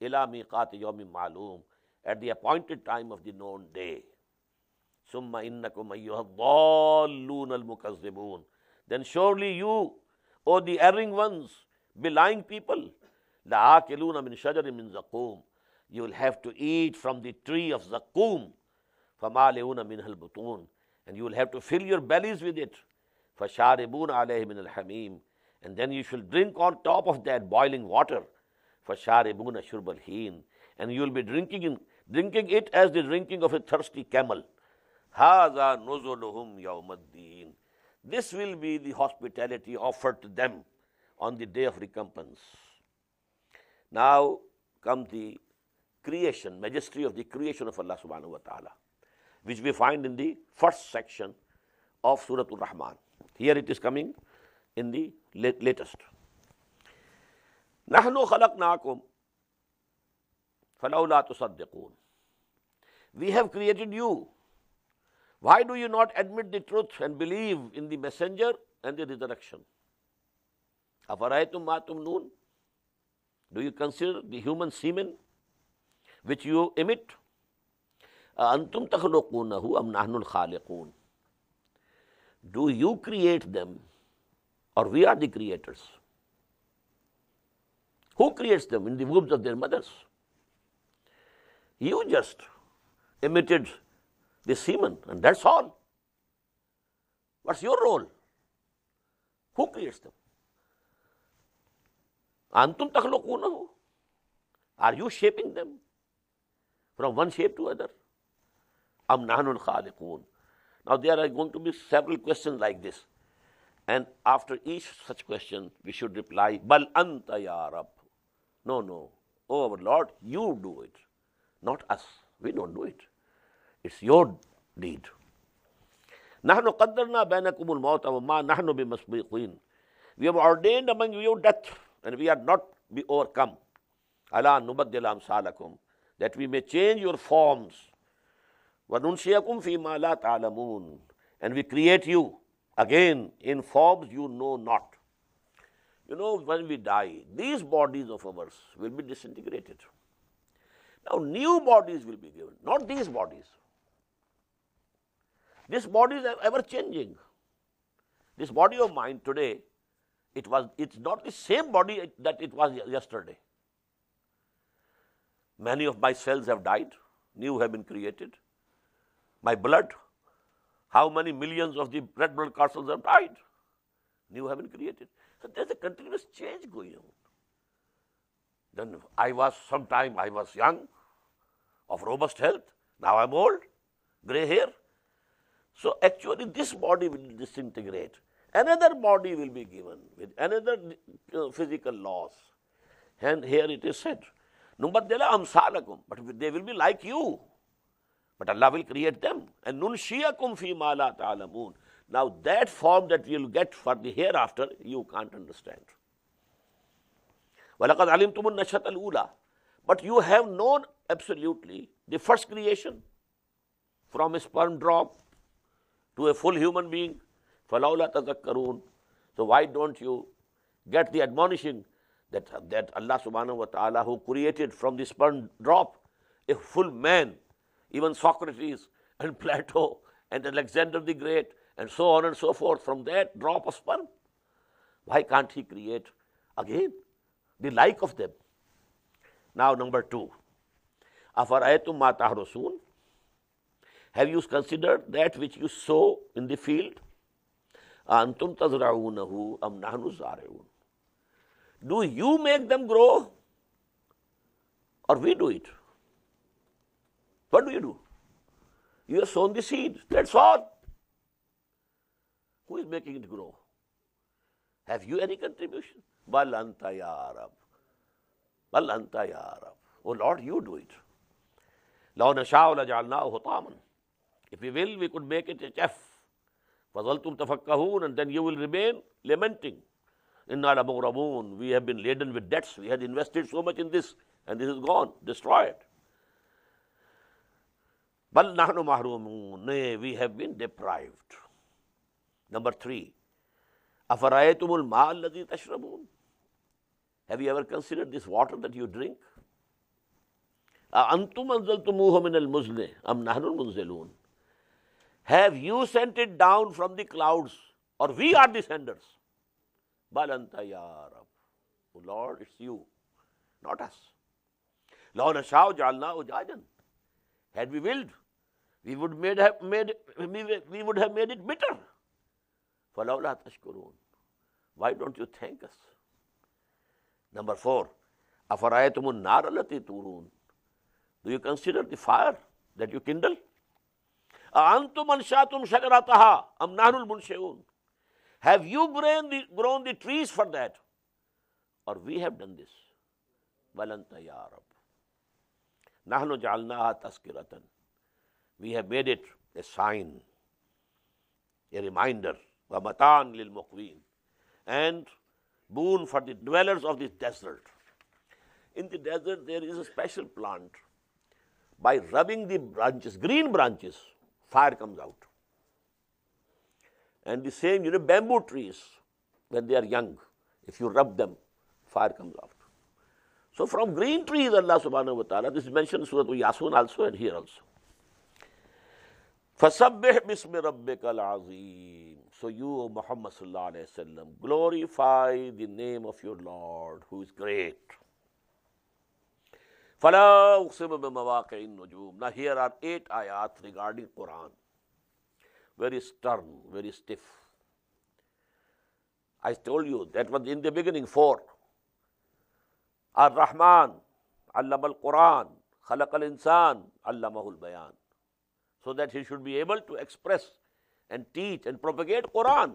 Speaker 1: ila miqati yawmin ma'lum, at the appointed time of the known day. Summa innakum ayyuha dhallun al-mukazzibun, then surely you, O the erring ones, belying people, la akiluna min shajarin min zaqum, you will have to eat from the tree of zaqum, famaliuna min al-butun, and you will have to fill your bellies with it. Fasharibuna alayhi min al-hamim, and then you shall drink on top of that boiling water. Fasharibuna shurb al-heen, and you will be drinking it as the drinking of a thirsty camel. Hadha nuzuluhum yawmaddin, this will be the hospitality offered to them on the day of recompense. Now comes the creation, majesty of the creation of Allah subhanahu wa ta'ala, which we find in the first section of Surah Al-Rahman. Here it is coming in the latest. Nahnu khalaqnakum falawla tusaddiqun. We have created you. Why do you not admit the truth and believe in the messenger and the resurrection? Afaraytum ma tumnun? Do you consider the human semen which you emit? Antum takhluqunahu am nahnu al-khaliqun? Do you create them or we are the creators? Who creates them in the wombs of their mothers? You just emitted the semen, and that's all. What's your role? Who creates them? Antum takhluqunahu. Are you shaping them from one shape to other? Am nahnul khaliqoon. Now there are going to be several questions like this. And after each such question, we should reply, Bal anta ya Rab. No. Oh our Lord, you do it. Not us. We don't do it. It's your deed. Nahnu qaddarna bainakumul mawta wa ma nahnu bimasbiqin. We have ordained among you death, and we are not be overcome. Ala nubaddila amsalakum, that we may change your forms. Wa nunshiyakum fi ma la ta'lamun, and we create you again in forms you know not. You know, when we die, these bodies of ours will be disintegrated. Now new bodies will be given, not these bodies. This body is ever changing. This body of mine today, it's not the same body that it was yesterday. Many of my cells have died, new have been created. My blood, how many millions of the red blood corpuscles have died, new have been created. So there's a continuous change going on. Then I was young, of robust health, now I'm old, grey hair. So actually this body will disintegrate. Another body will be given with another physical laws. And here it is said, Nubaddila amsalakum, but they will be like you. But Allah will create them. And nunshiyakum fi ma la ta'lamun. Now that form that you will get for the hereafter, you can't understand. وَلَقَدْ عَلِمْتُمُ النَّشَةَ الْأُولَى. But you have known absolutely the first creation, from a sperm drop to a full human being. فَلَوْلَا تَذَكَّرُونَ. So why don't you get the admonishing that Allah subhanahu wa ta'ala, who created from the sperm drop a full man, even Socrates and Plato and Alexander the Great and so on and so forth, from that drop of sperm, why can't he create again the like of them? Now number 2, أَفَرَأَيْتُمْ مَا تَحْرُثُونَ. Have you considered that which you sow in the field? أَأَنْتُمْ تَزْرَعُونَهُ أَمْ نَحْنُ الزَّارِعُونَ. Do you make them grow, or we do it? What do you do? You have sown the seed, that's all. Who is making it grow? Have you any contribution? Bal anta ya Rab. Bal anta ya Rab. Oh Lord, you do it. لَوْ نَشَاءُ لَجَعَلْنَاهُ حُطَامًا. If we will, we could make it a chaff. فَظَلْتُمْ تَفَكَّهُونَ. And then you will remain lamenting. إِنَّا لَمُغْرَمُونَ. We have been laden with debts. We had invested so much in this, and this is gone, destroyed. بَلْ نَحْنُ مَحْرُومُونَ. Nay, we have been deprived. Number 3, أَفَرَأَيْتُمُ الْمَاءَ الَّذِي تَشْرَبُونَ. Have you ever considered this water that you drink? أَأَنْتُمْ أَنزَلْتُمُوهُ مِنَ الْمُزْنِ أَمْ نَحْنُ الْمُنزِلُونَ. Have you sent it down from the clouds, or we are the senders? بَلْ أَنْتَ يَا رَبْ. Oh Lord, it's you, not us. لَوْ نَشَاءُ جَعَلْنَاهُ جَاجًا. Had we willed, we would have made it bitter. فَلَوْلَا تَشْكُرُونَ. Why don't you thank us? Number 4, أَفَرَأَيْتُمُ النَّارَ الَّتِي تُورُونَ. Do you consider the fire that you kindle? أَأَنْتُمْ أَنشَأْتُمْ شَجَرَتَهَا أَمْ نَحْنُ الْمُنشِئُونَ. Have you grown the trees for that, or we have done this? بَلْ أَنْتَ يَا رَبْ. نَحْنُ جَعَلْنَاهَا تَذْكِرَةً. We have made it a sign, a reminder, وَمَتَاعًا لِلْمُقْوِينَ, and boon for the dwellers of this desert. In the desert there is a special plant. By rubbing the branches, green branches, fire comes out. And the same, bamboo trees, when they are young, if you rub them, fire comes out. So from green trees, Allah subhanahu wa ta'ala, this is mentioned in Surah Yasin also and here also. فَسَبِّحْ بِاسْمِ رَبِّكَ الْعَظِيمِ. So you, Muhammad sallallahu alayhi wa sallam, glorify the name of your Lord who is great. فَلَا أُقْسِمُ بِمَوَاقِعِ النُّجُومِ. Now here are 8 ayat regarding Quran. Very stern, very stiff. I told you that was in the beginning 4. Ar-Rahman, Allama al-Quran, Khalaq al-Insan, Allamahu al-Bayan. So that he should be able to express and teach and propagate Quran.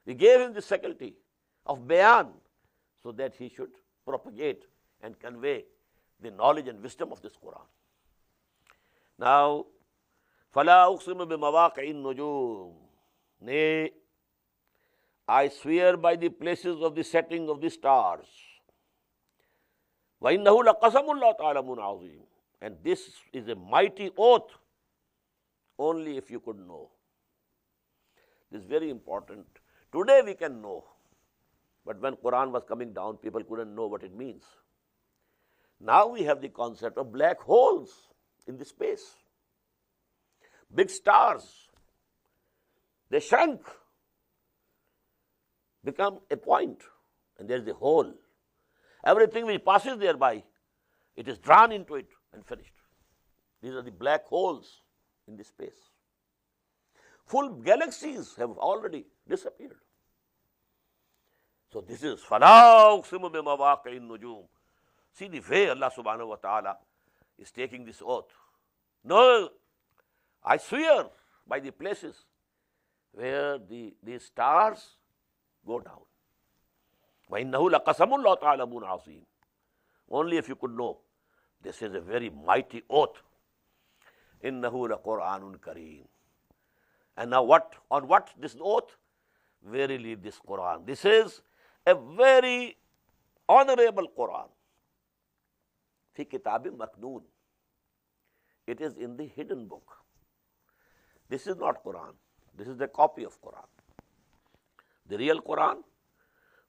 Speaker 1: We gave him the faculty of Bayan so that he should propagate and convey the knowledge and wisdom of this Quran. Now, فَلَا أُقْسِمُ بِمَوَاقِعِ النُّجُومِ. Nay, I swear by the places of the setting of the stars. وَإِنَّهُ لَقَسَمٌ لَّوْ تَعْلَمُونَ عَظِيمٌ. And this is a mighty oath, only if you could know. This is very important. Today we can know, but when Quran was coming down, people couldn't know what it means. Now we have the concept of black holes in the space. Big stars, they shrunk, become a point, and there is a hole. Everything which passes thereby, it is drawn into it and finished. These are the black holes in the space. Full galaxies have already disappeared. So this is فَلَا أُقْسِمُ بِمَوَاقِعِ النُّجُومِ. See the way Allah subhanahu wa ta'ala is taking this oath. No, I swear by the places where the stars go down. وَإِنَّهُ لَقَسَمٌ لَّوْ تَعْلَمُونَ عَظِيمٌ. Only if you could know, this is a very mighty oath. إِنَّهُ لَقُرْآنٌ كَرِيمٌ. And now on what this oath? Verily this Quran. This is a very honorable Quran. Fi kitabim maknoon. It is in the hidden book. This is not Quran. This is the copy of Quran. The real Quran.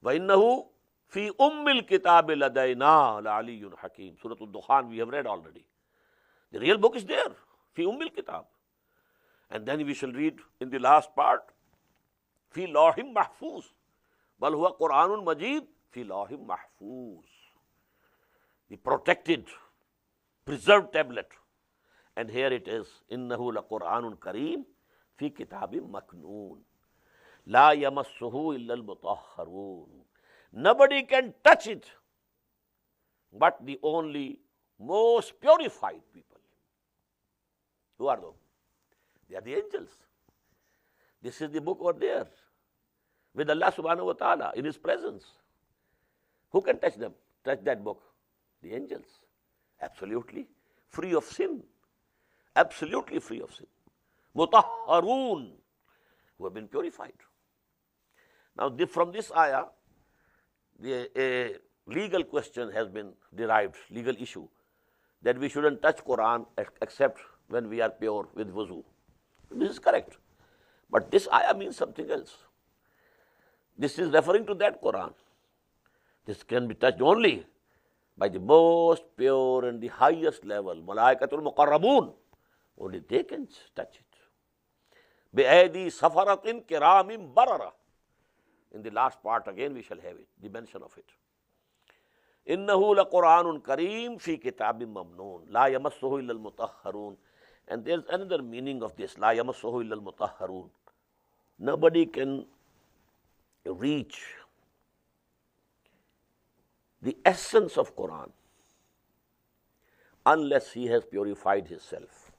Speaker 1: وَإِنَّهُ فِي أُمِّ الْكِتَابِ لَدَيْنَا لَعَلِيٌّ حَكِيمٌ. Surah Al-Dukhan we have read already. The real book is there. فِي أُمِّ الْكِتَابِ. And then we shall read in the last part, فِي لَوْحٍ مَحْفُوظٍ. بَلْ هُوَ قُرْآنٌ مَجِيدٌ فِي لَوْحٍ مَحْفُوظٍ. The protected, preserved tablet. And here it is, إِنَّهُ لَقُرْآنٌ كَرِيمٌ فِي كِتَابٍ مَكْنُونٍ لَا يَمَسُّهُ إِلَّا الْمُطَهَّرُونَ. Nobody can touch it but the only most purified people. Who are those? They are the angels. This is the book over there with Allah subhanahu wa ta'ala in His presence. Who can touch them? Touch that book? The angels. Absolutely free of sin. Absolutely free of sin. Mutahharun, who have been purified. Now from this ayah, a legal question has been derived, legal issue, that we shouldn't touch Quran except when we are pure with wuzu. This is correct. But this ayah means something else. This is referring to that Quran. This can be touched only by the most pure and the highest level. Malaikatul Muqarrabun. Only they can touch it. Bi'aydi safaratin kiramim barara. In the last part again we shall have it, the mention of it. Innahu laqur'anun kareem fi kitabim mamnoon la yamassuhu illa al-mutahharun. And there's another meaning of this, la yamassuhu illa al-mutahharun. Nobody can reach the essence of Quran unless he has purified himself.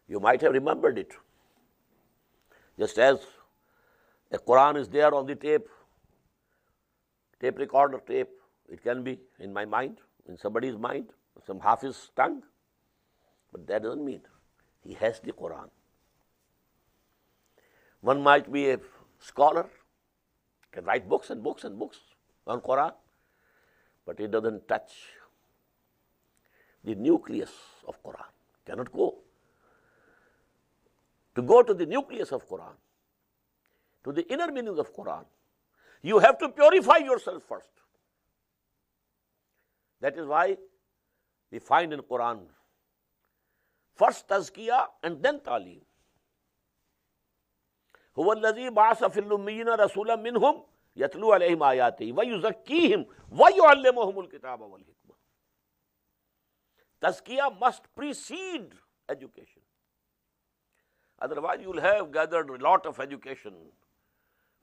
Speaker 1: You might have remembered it. Just as a Quran is there on the tape recorder tape, it can be in my mind, in somebody's mind, some Hafiz tongue, but that doesn't mean he has the Quran. One might be a scholar, can write books and books and books on Quran, but it doesn't touch the nucleus of Quran. Cannot go. To go to the nucleus of Quran, to the inner meanings of Quran, you have to purify yourself first. That is why we find in Quran first tazkiyah and then ta'lim. هُوَ الَّذِي بَعَثَ فِي الْأُمِّيِّينَ رَسُولًا مِّنْهُمْ यतलू अलैहिम आयातिही व युज़क्कीहिम व युअल्लिमुहुमुल किताब वल हिकमा. Tazkiyah must precede education. Otherwise, you will have gathered a lot of education,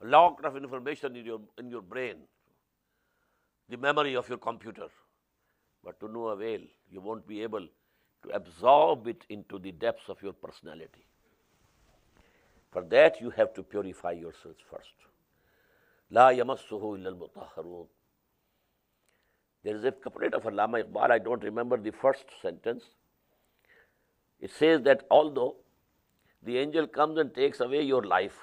Speaker 1: a lot of information in your brain, the memory of your computer, but to no avail. You won't be able to absorb it into the depths of your personality. For that, you have to purify yourselves first. La yamassuhu illa al-mutahharun. There is a couplet of Allama Iqbal, I don't remember the first sentence. It says that although the angel comes and takes away your life,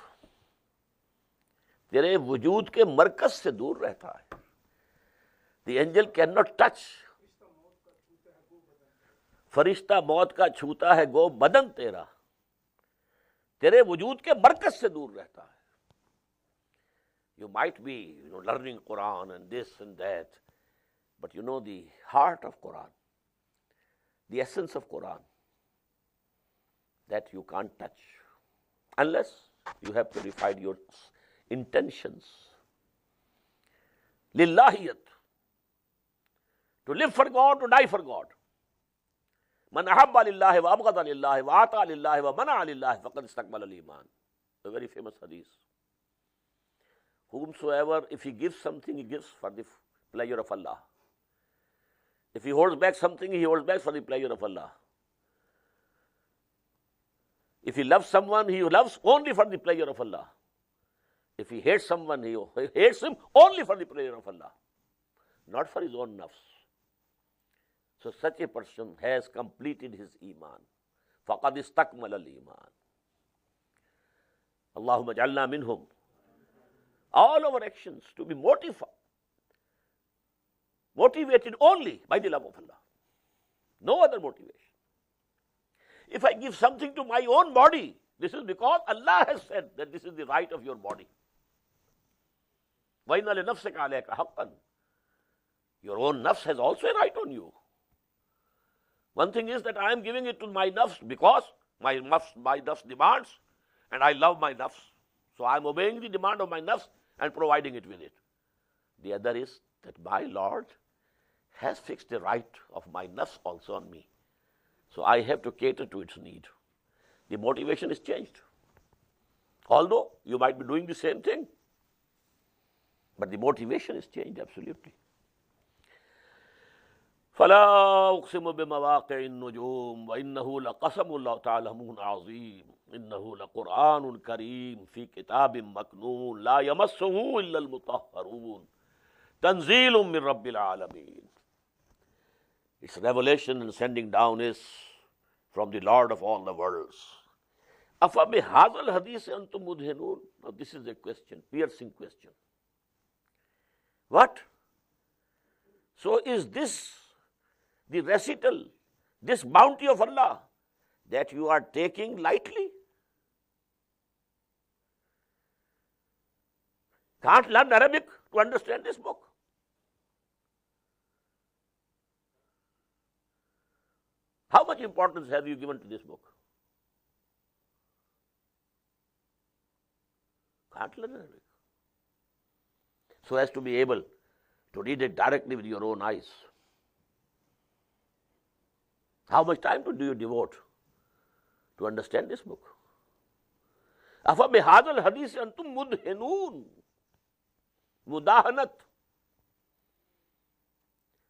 Speaker 1: तेरे वजूद के मरकज से दूर रहता है. The angel cannot touch. फरिश्ता मौत का छूता है गो बदन तेरा, तेरे वजूद के मरकज से दूर रहता है. You might be, learning Quran and this and that, but the heart of Quran, the essence of Quran, that you can't touch unless you have purified your intentions. Lillahiyat, to live for God, to die for God. Man ahabba lillahi wa abghada lillahi wa ata lillahi wa mana lillahi faqad istakmala al-iman. A very famous hadith. Whomsoever, if he gives something, he gives for the pleasure of Allah. If he holds back something, he holds back for the pleasure of Allah. If he loves someone, he loves only for the pleasure of Allah. If he hates someone, he hates him only for the pleasure of Allah, not for his own nafs. So such a person has completed his iman. فَقَدْ اسْتَكْمَلَ الْإِيمَانِ. Allahumma ja'alna minhum. All our actions to be motivated only by the love of Allah. No other motivation. If I give something to my own body, this is because Allah has said that this is the right of your body. وَإِنَّ لِنَفْسِكَ عَلَيْكَ حَقًّا. Your own nafs has also a right on you. One thing is that I am giving it to my nafs because my nafs demands, and I love my nafs. So I am obeying the demand of my nafs and providing it with it. The other is that my Lord has fixed the right of my nafs also on me. So I have to cater to its need. The motivation is changed. Although you might be doing the same thing, but the motivation is changed absolutely. فَلَا أُقْسِمُ بِمَوَاقِعِ النُّجُومِ وَإِنَّهُ لَقَسَمُ اللَّهُ تَعَالَى عَظِيمٌ إِنَّهُ لَقُرْآنٌ كَرِيمٌ فِي كِتَابٍ مَكْنُونٍ لَا يَمَسُّهُ إِلَّا الْمُطَهَّرُونَ تَنزِيلٌ مِّن رَبِّ الْعَالَمِينَ. Its revelation and sending down is from the Lord of all the worlds. أَفَبِهَذَا الْحَدِيثِ أَنْتُمْ مُدْهِنُونَ. Now this is a question, piercing question. What? So is this the recital, this bounty of Allah that you are taking lightly? Can't learn Arabic to understand this book. How much importance have you given to this book? Can't learn Arabic. So as to be able to read it directly with your own eyes. How much time do you devote to understand this book? أَفَبِهَذَا الْحَدِيثِ أَنْتُمْ مُدْهِنُونَ. Mudahanat.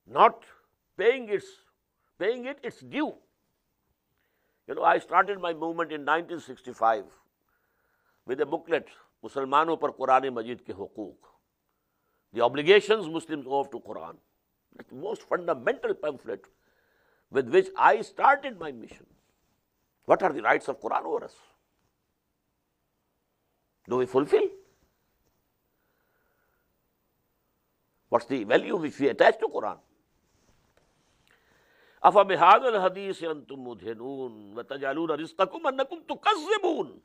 Speaker 1: Not paying it its due. I started my movement in 1965 with a booklet, Musalmanon par Quran Majid ke huquq. The obligations Muslims owe to Quran. That's the most fundamental pamphlet with which I started my mission. What are the rights of Quran over us? Do we fulfill? What's the value which we attach to Quran? أَفَبِهَذَا الْحَدِيثِ أَنْتُمْ مُدْهِنُونَ وَتَجْعَلُونَ رِزْقَكُمْ أَنَّكُمْ تُكَذِّبُونَ.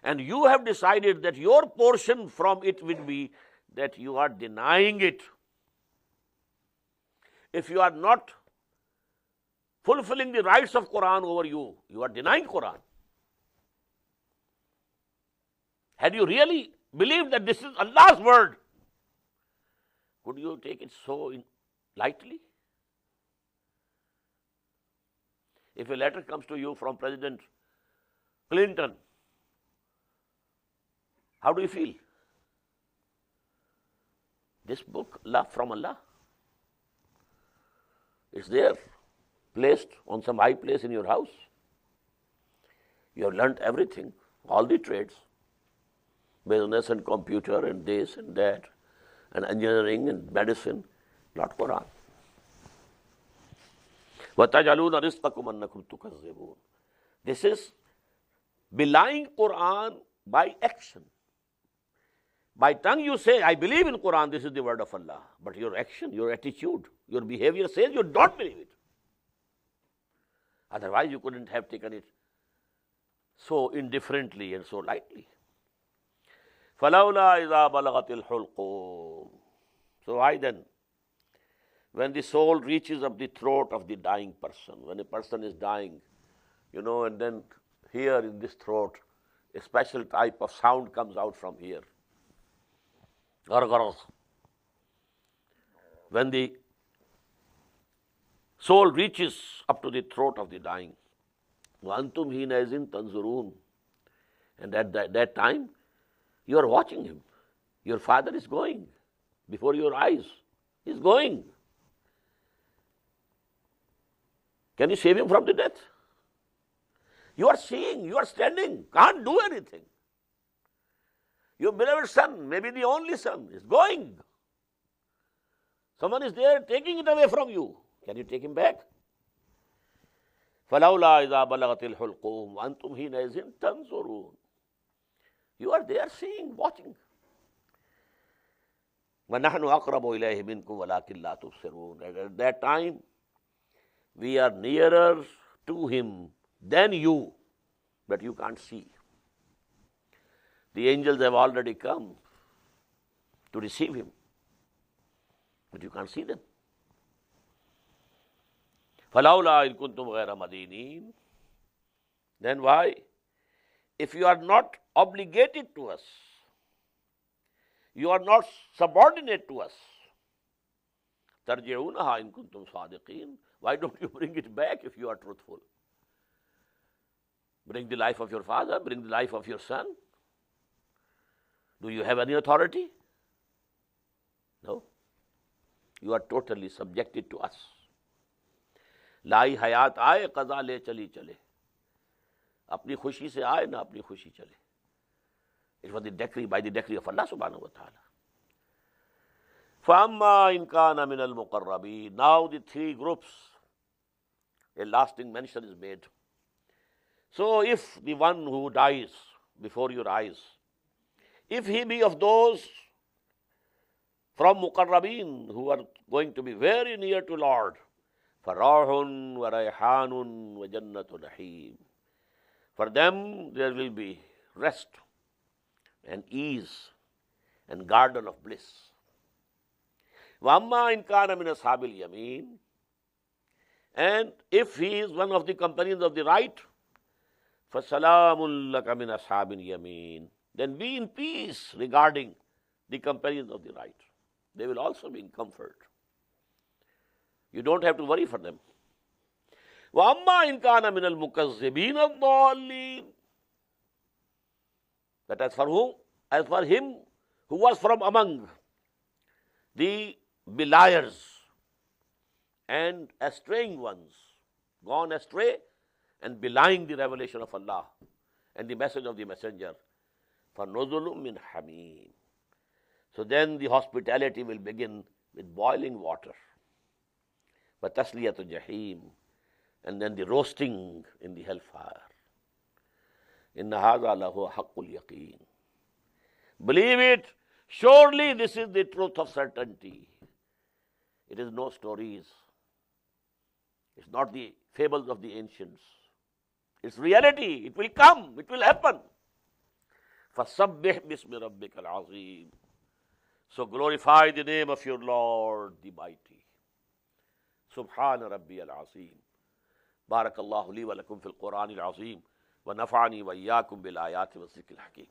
Speaker 1: And you have decided that your portion from it will be that you are denying it. If you are not fulfilling the rights of Quran over you, you are denying Quran. Had you really believe that this is Allah's word, could you take it so lightly? If a letter comes to you from President Clinton, how do you feel? This book, love from Allah, it's there, placed on some high place in your house. You have learnt everything, all the trades, business and computer and this and that, and engineering and medicine, not Quran. وَتَجْعَلُونَ رِزْقَكُمْ أَنَّكُمْ تُكَذِّبُونَ. This is belying Quran by action. By tongue you say, I believe in Quran, this is the word of Allah. But your action, your attitude, your behavior says you don't believe it. Otherwise you couldn't have taken it so indifferently and so lightly. فَلَوْلَا إِذَا بَلَغَتِ الْحُلْقُومِ. So why then, when the soul reaches up the throat of the dying person, when a person is dying, and then here in this throat, a special type of sound comes out from here. Gargaras. When the soul reaches up to the throat of the dying, وَأَنْتُمْ حِينَئِذٍ تَنْظُرُونَ. And at that time, you are watching him. Your father is going before your eyes. He's going. Can you save him from the death? You are seeing, you are standing, can't do anything. Your beloved son, maybe the only son, is going. Someone is there taking it away from you. Can you take him back? فَلَوْلَا إِذَا بَلَغَتِ الْحُلْقُومِ وَأَنْتُمْ حِينَئِذٍ تَنْظُرُونَ. You are there seeing, watching. وَنَحْنُ أَقْرَبُ إِلَيْهِ مِنْكُمْ وَلَكِنْ لَا تُبْصِرُونَ. At that time, we are nearer to him than you, but you can't see. The angels have already come to receive him, but you can't see them. فَلَوْلَا إِن كُنْتُمْ غَيْرَ مَدِينِينَ. Then why? If you are not obligated to us, you are not subordinate to us, تَرْجِعُونَهَا إِن كُنْتُمْ صَادِقِينَ. Why don't you bring it back if you are truthful? Bring the life of your father, bring the life of your son. Do you have any authority? No. You are totally subjected to us. लाई हयात आए कज़ा ले चली चले. अपनी खुशी से आए ना अपनी खुशी चले. It was the decree, by the decree of Allah subhanahu wa ta'ala. فَأَمَّا إِنْ كَانَ مِنَ الْمُقَرَّبِينَ. Now the three groups, a lasting mention is made. So if the one who dies before your eyes, if he be of those from Muqarrabeen who are going to be very near to Lord, فَرَاحٌ وَرَيْحَانٌ وَجَنَّةُ نَحِيمٌ. For them there will be rest and ease and garden of bliss. وَأَمَّا إِنْ كَانَ مِنْ أَصْحَابِ الْيَمِينَ. And if he is one of the companions of the right, فَسَلَامٌ لَكَ مِنْ أَصْحَابِ الْيَمِينَ. Then be in peace regarding the companions of the right. They will also be in comfort. You don't have to worry for them. وَأَمَّا إِنْ كَانَ مِنَ الْمُكَذِّبِينَ الضَّالِّينَ. That as for him who was from among the beliers and estraying ones, gone astray and belying the revelation of Allah and the message of the messenger, فَنُزُلٌ مِّنْ حَمِيمٍ. So then the hospitality will begin with boiling water. وَتَسْلِيَةُ جَحِيمٍ. And then the roasting in the hellfire. إِنَّ هَذَا لَهُوَ حَقُّ الْيَقِينِ. Believe it, surely this is the truth of certainty. It is no stories. It's not the fables of the ancients. It's reality. It will come. It will happen. فَسَبِّحْ بِاسْمِ رَبِّكَ الْعَظِيمِ. So glorify the name of your Lord, the Mighty. Subhana Rabbi al-Azim. Barakallahu li wa lakum fil Quran al-Azim. Wa nafa'ani wa iyyakum bil ayati wa zikr al-hakim.